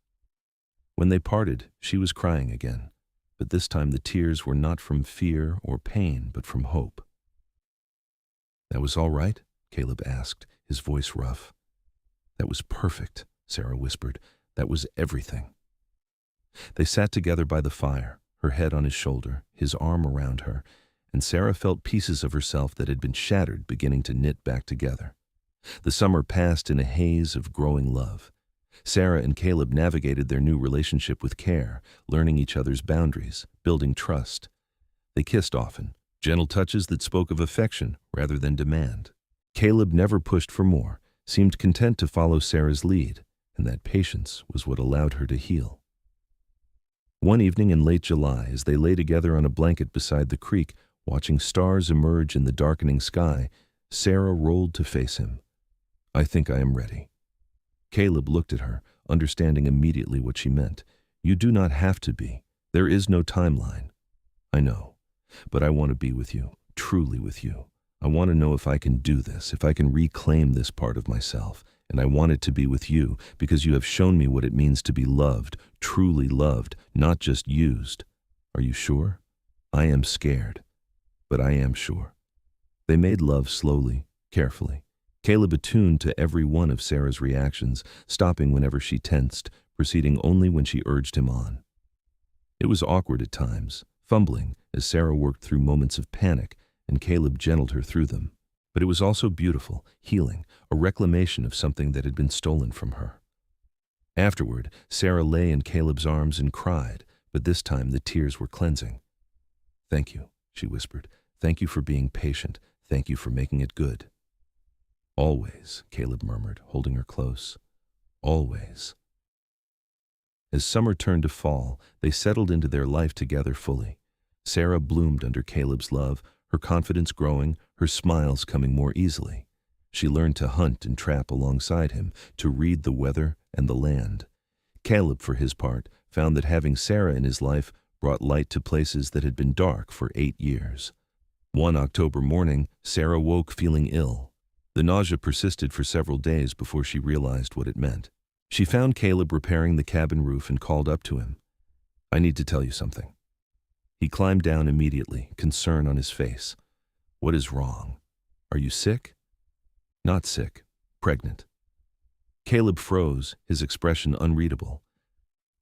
When they parted, she was crying again, but this time the tears were not from fear or pain, but from hope. That was all right? Caleb asked, his voice rough. That was perfect, Sarah whispered. That was everything. They sat together by the fire, her head on his shoulder, his arm around her, and Sarah felt pieces of herself that had been shattered beginning to knit back together. The summer passed in a haze of growing love. Sarah and Caleb navigated their new relationship with care, learning each other's boundaries, building trust. They kissed often, gentle touches that spoke of affection rather than demand. Caleb never pushed for more, seemed content to follow Sarah's lead, and that patience was what allowed her to heal. One evening in late July, as they lay together on a blanket beside the creek, watching stars emerge in the darkening sky, Sarah rolled to face him. I think I am ready. Caleb looked at her, understanding immediately what she meant. You do not have to be. There is no timeline. I know, but I want to be with you, truly with you. I want to know if I can do this, if I can reclaim this part of myself, and I want it to be with you because you have shown me what it means to be loved, truly loved, not just used. Are you sure? I am scared, but I am sure. They made love slowly, carefully. Caleb attuned to every one of Sarah's reactions, stopping whenever she tensed, proceeding only when she urged him on. It was awkward at times, fumbling as Sarah worked through moments of panic, and Caleb gentled her through them. But it was also beautiful, healing, a reclamation of something that had been stolen from her. Afterward, Sarah lay in Caleb's arms and cried, but this time the tears were cleansing. Thank you, she whispered. Thank you for being patient. Thank you for making it good. Always, Caleb murmured, holding her close. Always. As summer turned to fall, they settled into their life together fully. Sarah bloomed under Caleb's love, her confidence growing, her smiles coming more easily. She learned to hunt and trap alongside him, to read the weather and the land. Caleb, for his part, found that having Sarah in his life brought light to places that had been dark for 8 years. One October morning, Sarah woke feeling ill. The nausea persisted for several days before she realized what it meant. She found Caleb repairing the cabin roof and called up to him. I need to tell you something. He climbed down immediately, concern on his face. What is wrong? Are you sick? Not sick, pregnant. Caleb froze, his expression unreadable.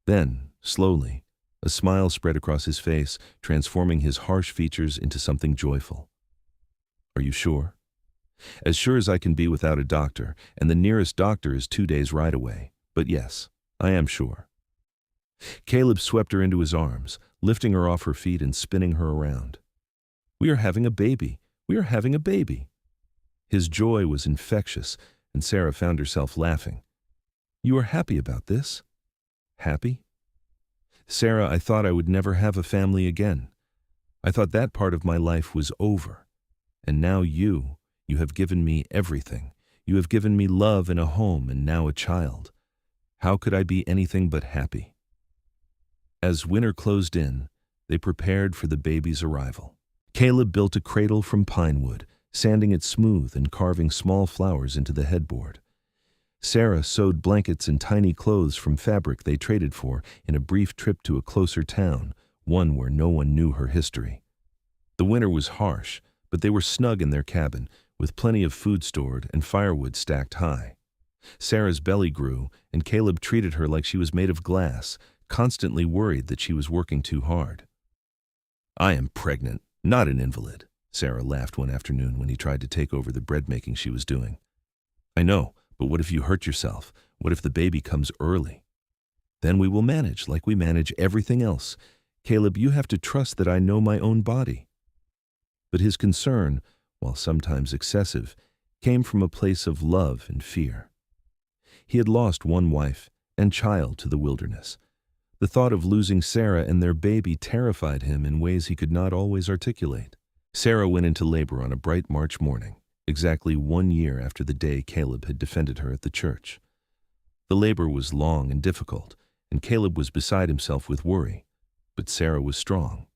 Then, slowly, a smile spread across his face, transforming his harsh features into something joyful. Are you sure? As sure as I can be without a doctor, and the nearest doctor is 2 days' ride away. But yes, I am sure. Caleb swept her into his arms, lifting her off her feet and spinning her around. We are having a baby. We are having a baby. His joy was infectious, and Sarah found herself laughing. You are happy about this? Happy? Sarah, I thought I would never have a family again. I thought that part of my life was over. And now you have given me everything. You have given me love and a home and now a child. How could I be anything but happy? As winter closed in, they prepared for the baby's arrival. Caleb built a cradle from pine wood, sanding it smooth and carving small flowers into the headboard. Sarah sewed blankets and tiny clothes from fabric they traded for in a brief trip to a closer town, one where no one knew her history. The winter was harsh, but they were snug in their cabin, with plenty of food stored and firewood stacked high. Sarah's belly grew, and Caleb treated her like she was made of glass, constantly worried that she was working too hard. "I am pregnant, not an invalid," Sarah laughed one afternoon when he tried to take over the bread making she was doing. "I know, but what if you hurt yourself? What if the baby comes early?" "Then we will manage like we manage everything else. Caleb, you have to trust that I know my own body." But his concern, while sometimes excessive, came from a place of love and fear. He had lost one wife and child to the wilderness. The thought of losing Sarah and their baby terrified him in ways he could not always articulate. Sarah went into labor on a bright March morning, exactly 1 year after the day Caleb had defended her at the church. The labor was long and difficult, and Caleb was beside himself with worry, but Sarah was strong.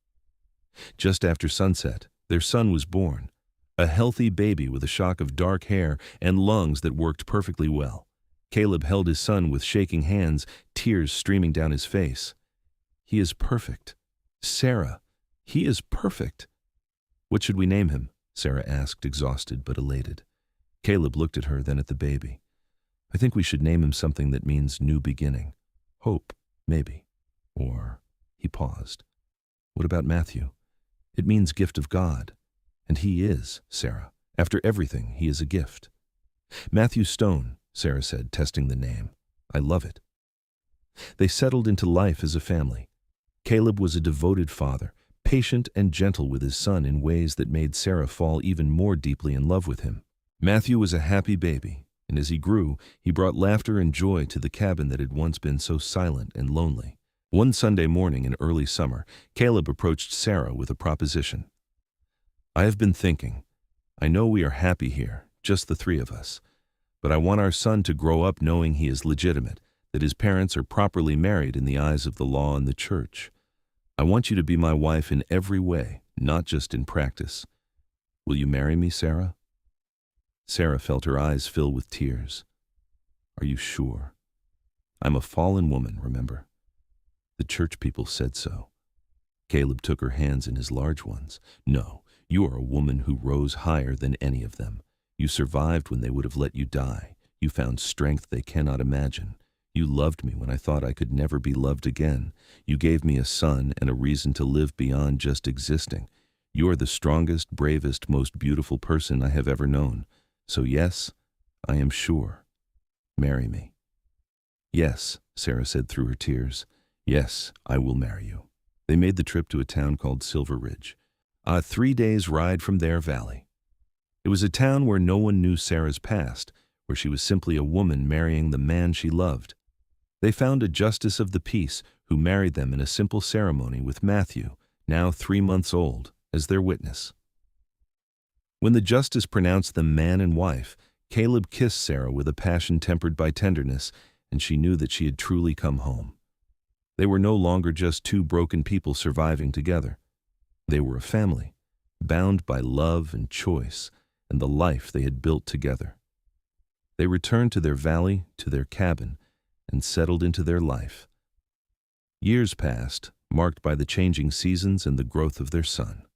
Just after sunset, their son was born, a healthy baby with a shock of dark hair and lungs that worked perfectly well. Caleb held his son with shaking hands, tears streaming down his face. "He is perfect. Sarah, he is perfect." "What should we name him?" Sarah asked, exhausted but elated. Caleb looked at her, then at the baby. "I think we should name him something that means new beginning. Hope, maybe. Or," he paused, "what about Matthew? It means gift of God. And he is, Sarah. After everything, he is a gift." "Matthew Stone," Sarah said, testing the name. "I love it." They settled into life as a family. Caleb was a devoted father, patient and gentle with his son in ways that made Sarah fall even more deeply in love with him. Matthew was a happy baby, and as he grew, he brought laughter and joy to the cabin that had once been so silent and lonely. One Sunday morning in early summer, Caleb approached Sarah with a proposition. "I have been thinking. I know we are happy here, just the three of us. But I want our son to grow up knowing he is legitimate, that his parents are properly married in the eyes of the law and the church. I want you to be my wife in every way, not just in practice. Will you marry me, Sarah?" Sarah felt her eyes fill with tears. "Are you sure? I'm a fallen woman, remember? The church people said so." Caleb took her hands in his large ones. "No, you are a woman who rose higher than any of them. You survived when they would have let you die. You found strength they cannot imagine. You loved me when I thought I could never be loved again. You gave me a son and a reason to live beyond just existing. You are the strongest, bravest, most beautiful person I have ever known. So yes, I am sure. Marry me." "Yes," Sarah said through her tears. "Yes, I will marry you." They made the trip to a town called Silver Ridge, a 3 days' ride from their valley. It was a town where no one knew Sarah's past, where she was simply a woman marrying the man she loved. They found a justice of the peace who married them in a simple ceremony with Matthew, now 3 months old, as their witness. When the justice pronounced them man and wife, Caleb kissed Sarah with a passion tempered by tenderness, and she knew that she had truly come home. They were no longer just two broken people surviving together. They were a family, bound by love and choice, and the life they had built together. They returned to their valley, to their cabin, and settled into their life. Years passed, marked by the changing seasons and the growth of their son.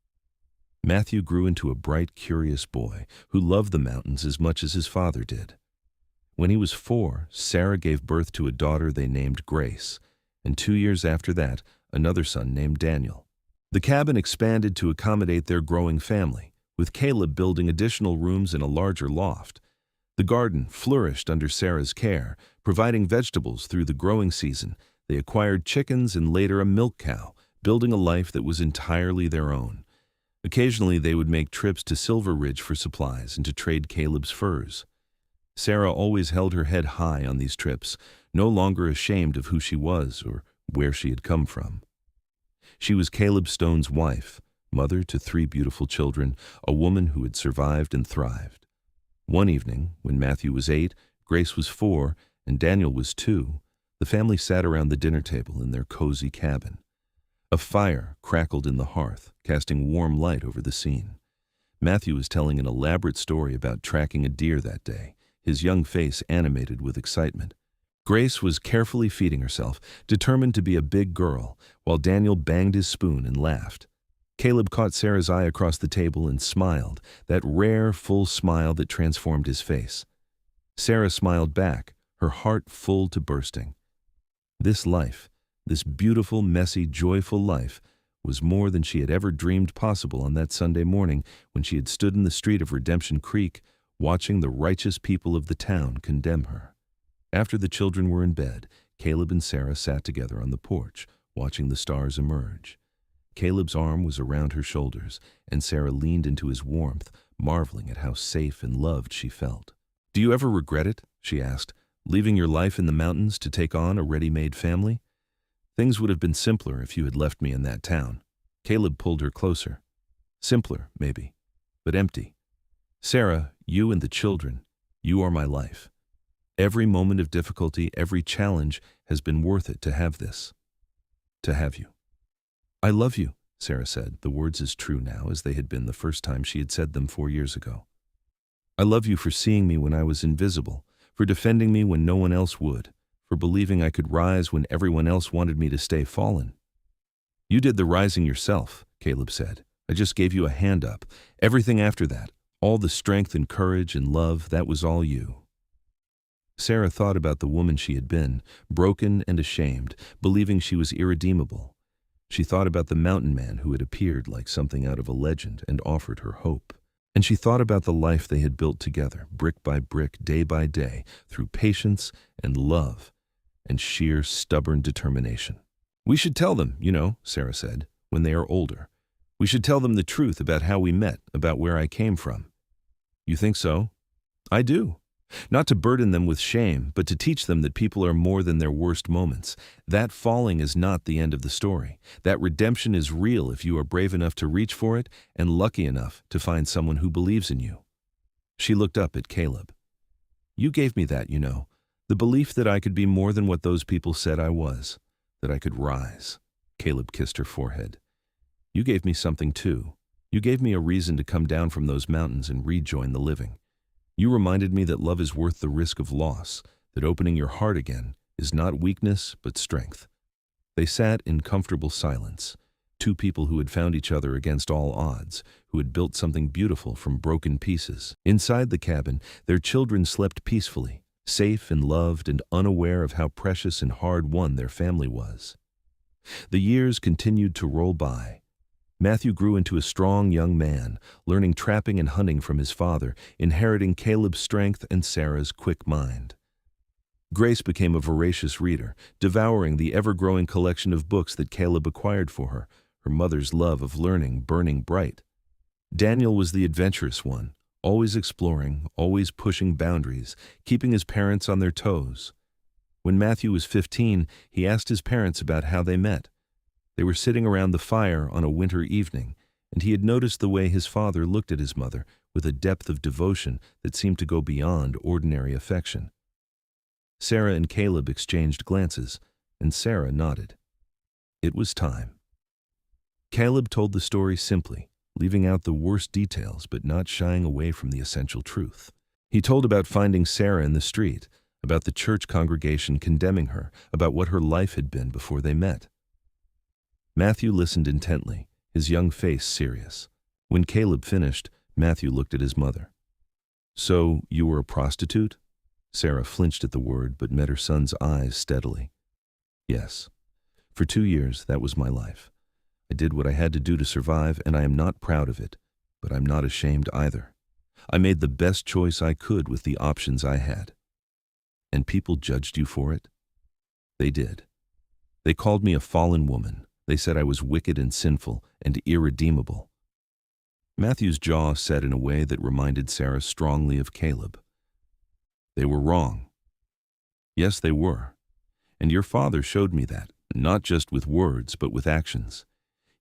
Matthew grew into a bright, curious boy who loved the mountains as much as his father did. When he was 4, Sarah gave birth to a daughter they named Grace, and 2 years after that, another son named Daniel. The cabin expanded to accommodate their growing family, with Caleb building additional rooms in a larger loft. The garden flourished under Sarah's care, providing vegetables through the growing season. They acquired chickens and later a milk cow, building a life that was entirely their own. Occasionally they would make trips to Silver Ridge for supplies and to trade Caleb's furs. Sarah always held her head high on these trips, no longer ashamed of who she was or where she had come from. She was Caleb Stone's wife, mother to 3 beautiful children, a woman who had survived and thrived. One evening, when Matthew was 8, Grace was 4, and Daniel was 2, the family sat around the dinner table in their cozy cabin. A fire crackled in the hearth, casting warm light over the scene. Matthew was telling an elaborate story about tracking a deer that day, his young face animated with excitement. Grace was carefully feeding herself, determined to be a big girl, while Daniel banged his spoon and laughed. Caleb caught Sarah's eye across the table and smiled, that rare, full smile that transformed his face. Sarah smiled back, her heart full to bursting. This life, This beautiful, messy, joyful life was more than she had ever dreamed possible on that Sunday morning when she had stood in the street of Redemption Creek, watching the righteous people of the town condemn her. After the children were in bed, Caleb and Sarah sat together on the porch, watching the stars emerge. Caleb's arm was around her shoulders, and Sarah leaned into his warmth, marveling at how safe and loved she felt. "Do you ever regret it?" she asked, "leaving your life in the mountains to take on a ready-made family? Things would have been simpler if you had left me in that town." Caleb pulled her closer. "Simpler, maybe, but empty. Sarah, you and the children, you are my life. Every moment of difficulty, every challenge has been worth it to have this. To have you." "I love you," Sarah said, the words as true now as they had been the first time she had said them 4 years ago. "I love you for seeing me when I was invisible, for defending me when no one else would, for believing I could rise when everyone else wanted me to stay fallen." "You did the rising yourself," Caleb said. "I just gave you a hand up. Everything after that, all the strength and courage and love, that was all you." Sarah thought about the woman she had been, broken and ashamed, believing she was irredeemable. She thought about the mountain man who had appeared like something out of a legend and offered her hope. And she thought about the life they had built together, brick by brick, day by day, through patience and love and sheer stubborn determination. "We should tell them, Sarah said, "when they are older. We should tell them the truth about how we met, about where I came from." "You think so?" "I do. Not to burden them with shame, but to teach them that people are more than their worst moments. That falling is not the end of the story. That redemption is real if you are brave enough to reach for it and lucky enough to find someone who believes in you." She looked up at Caleb. "You gave me that, the belief that I could be more than what those people said I was, that I could rise." Caleb kissed her forehead. "You gave me something too. You gave me a reason to come down from those mountains and rejoin the living. You reminded me that love is worth the risk of loss, that opening your heart again is not weakness but strength." They sat in comfortable silence, two people who had found each other against all odds, who had built something beautiful from broken pieces. Inside the cabin, their children slept peacefully, safe and loved and unaware of how precious and hard-won their family was. The years continued to roll by. Matthew grew into a strong young man, learning trapping and hunting from his father, inheriting Caleb's strength and Sarah's quick mind. Grace became a voracious reader, devouring the ever-growing collection of books that Caleb acquired for her, her mother's love of learning burning bright. Daniel was the adventurous one, always exploring, always pushing boundaries, keeping his parents on their toes. When Matthew was 15, he asked his parents about how they met. They were sitting around the fire on a winter evening, and he had noticed the way his father looked at his mother with a depth of devotion that seemed to go beyond ordinary affection. Sarah and Caleb exchanged glances, and Sarah nodded. It was time. Caleb told the story simply, leaving out the worst details but not shying away from the essential truth. He told about finding Sarah in the street, about the church congregation condemning her, about what her life had been before they met. Matthew listened intently, his young face serious. When Caleb finished, Matthew looked at his mother. "So, you were a prostitute?" Sarah flinched at the word but met her son's eyes steadily. "Yes. For 2 years, that was my life. I did what I had to do to survive, and I am not proud of it, but I'm not ashamed either. I made the best choice I could with the options I had." "And people judged you for it?" "They did. They called me a fallen woman. They said I was wicked and sinful and irredeemable." Matthew's jaw set in a way that reminded Sarah strongly of Caleb. "They were wrong." "Yes, they were. And your father showed me that, not just with words, but with actions.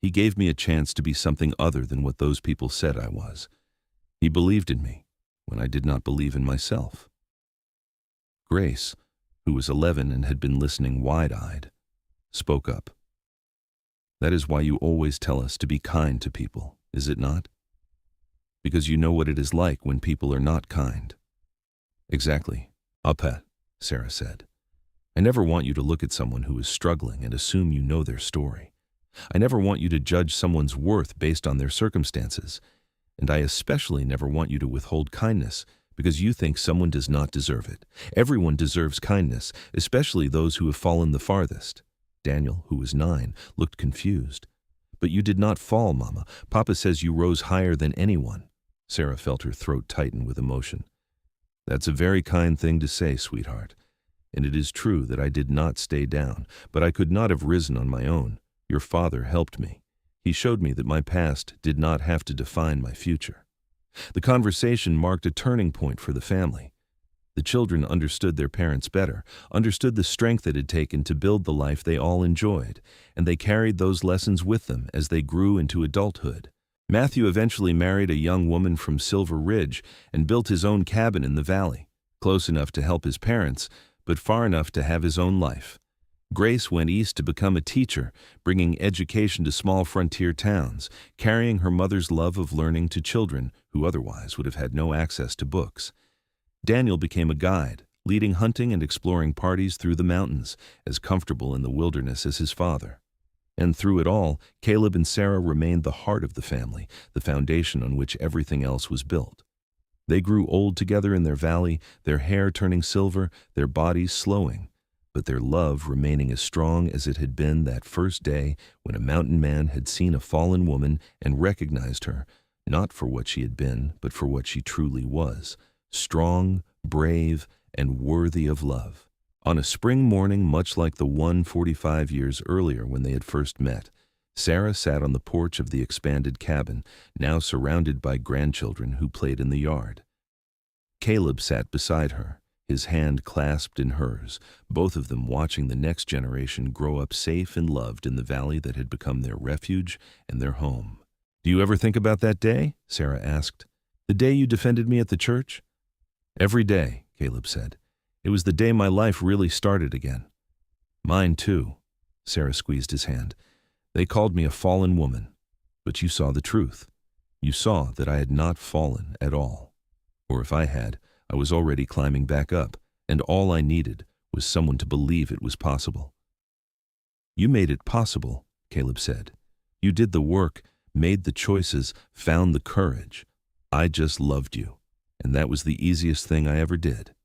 He gave me a chance to be something other than what those people said I was. He believed in me when I did not believe in myself." Grace, who was 11 and had been listening wide-eyed, spoke up. "That is why you always tell us to be kind to people, is it not? Because you know what it is like when people are not kind." "Exactly. Apa," Sarah said. "I never want you to look at someone who is struggling and assume you know their story. I never want you to judge someone's worth based on their circumstances. And I especially never want you to withhold kindness because you think someone does not deserve it. Everyone deserves kindness, especially those who have fallen the farthest. Daniel, who was 9, looked confused. "But you did not fall, Mama. Papa says you rose higher than anyone." Sarah felt her throat tighten with emotion. "That's a very kind thing to say, sweetheart. And it is true that I did not stay down, but I could not have risen on my own. Your father helped me. He showed me that my past did not have to define my future." The conversation marked a turning point for the family. The children understood their parents better, understood the strength it had taken to build the life they all enjoyed, and they carried those lessons with them as they grew into adulthood. Matthew eventually married a young woman from Silver Ridge and built his own cabin in the valley, close enough to help his parents, but far enough to have his own life. Grace went east to become a teacher, bringing education to small frontier towns, carrying her mother's love of learning to children who otherwise would have had no access to books. Daniel became a guide, leading hunting and exploring parties through the mountains, as comfortable in the wilderness as his father. And through it all, Caleb and Sarah remained the heart of the family, the foundation on which everything else was built. They grew old together in their valley, their hair turning silver, their bodies slowing, but their love remaining as strong as it had been that first day when a mountain man had seen a fallen woman and recognized her, not for what she had been, but for what she truly was, strong, brave, and worthy of love. On a spring morning much like the one 45 years earlier when they had first met, Sarah sat on the porch of the expanded cabin, now surrounded by grandchildren who played in the yard. Caleb sat beside her, his hand clasped in hers, both of them watching the next generation grow up safe and loved in the valley that had become their refuge and their home. "Do you ever think about that day?" Sarah asked. "The day you defended me at the church?" "Every day," Caleb said. "It was the day my life really started again." "Mine too." Sarah squeezed his hand. "They called me a fallen woman, but you saw the truth. You saw that I had not fallen at all. Or if I had, I was already climbing back up, and all I needed was someone to believe it was possible." "You made it possible," Caleb said. "You did the work, made the choices, found the courage. I just loved you, and that was the easiest thing I ever did."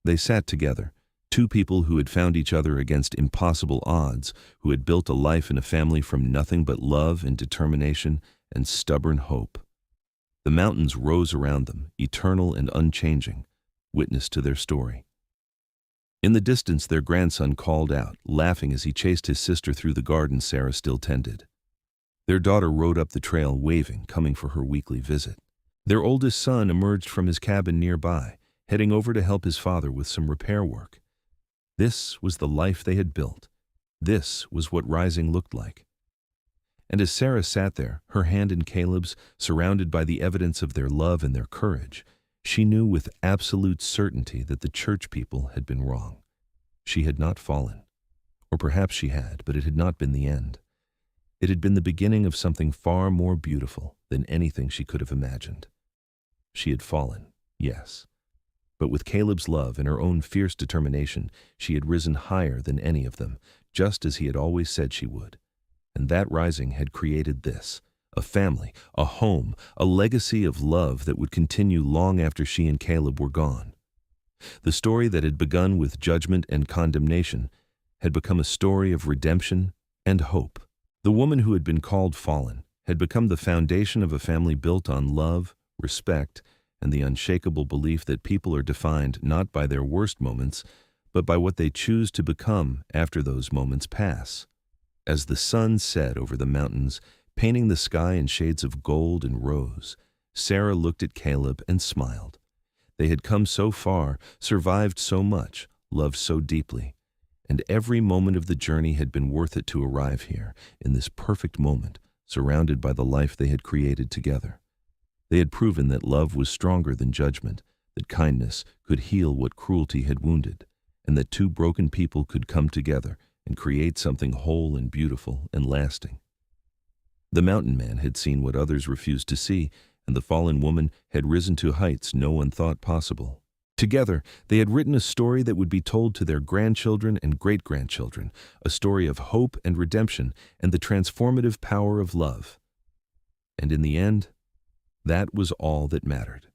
They sat together, two people who had found each other against impossible odds, who had built a life and a family from nothing but love and determination and stubborn hope. The mountains rose around them, eternal and unchanging, witness to their story. In the distance, their grandson called out, laughing as he chased his sister through the garden Sarah still tended. Their daughter rode up the trail, waving, coming for her weekly visit. Their oldest son emerged from his cabin nearby, heading over to help his father with some repair work. This was the life they had built. This was what rising looked like. And as Sarah sat there, her hand in Caleb's, surrounded by the evidence of their love and their courage, she knew with absolute certainty that the church people had been wrong. She had not fallen. Or perhaps she had, but it had not been the end. It had been the beginning of something far more beautiful than anything she could have imagined. She had fallen, yes. But with Caleb's love and her own fierce determination, she had risen higher than any of them, just as he had always said she would. And that rising had created this, a family, a home, a legacy of love that would continue long after she and Caleb were gone. The story that had begun with judgment and condemnation had become a story of redemption and hope. The woman who had been called fallen had become the foundation of a family built on love, respect, and the unshakable belief that people are defined not by their worst moments, but by what they choose to become after those moments pass. As the sun set over the mountains, painting the sky in shades of gold and rose, Sarah looked at Caleb and smiled. They had come so far, survived so much, loved so deeply, and every moment of the journey had been worth it to arrive here, in this perfect moment, surrounded by the life they had created together. They had proven that love was stronger than judgment, that kindness could heal what cruelty had wounded, and that two broken people could come together and create something whole and beautiful and lasting. The mountain man had seen what others refused to see, and the fallen woman had risen to heights no one thought possible. Together, they had written a story that would be told to their grandchildren and great-grandchildren, a story of hope and redemption and the transformative power of love. And in the end, that was all that mattered.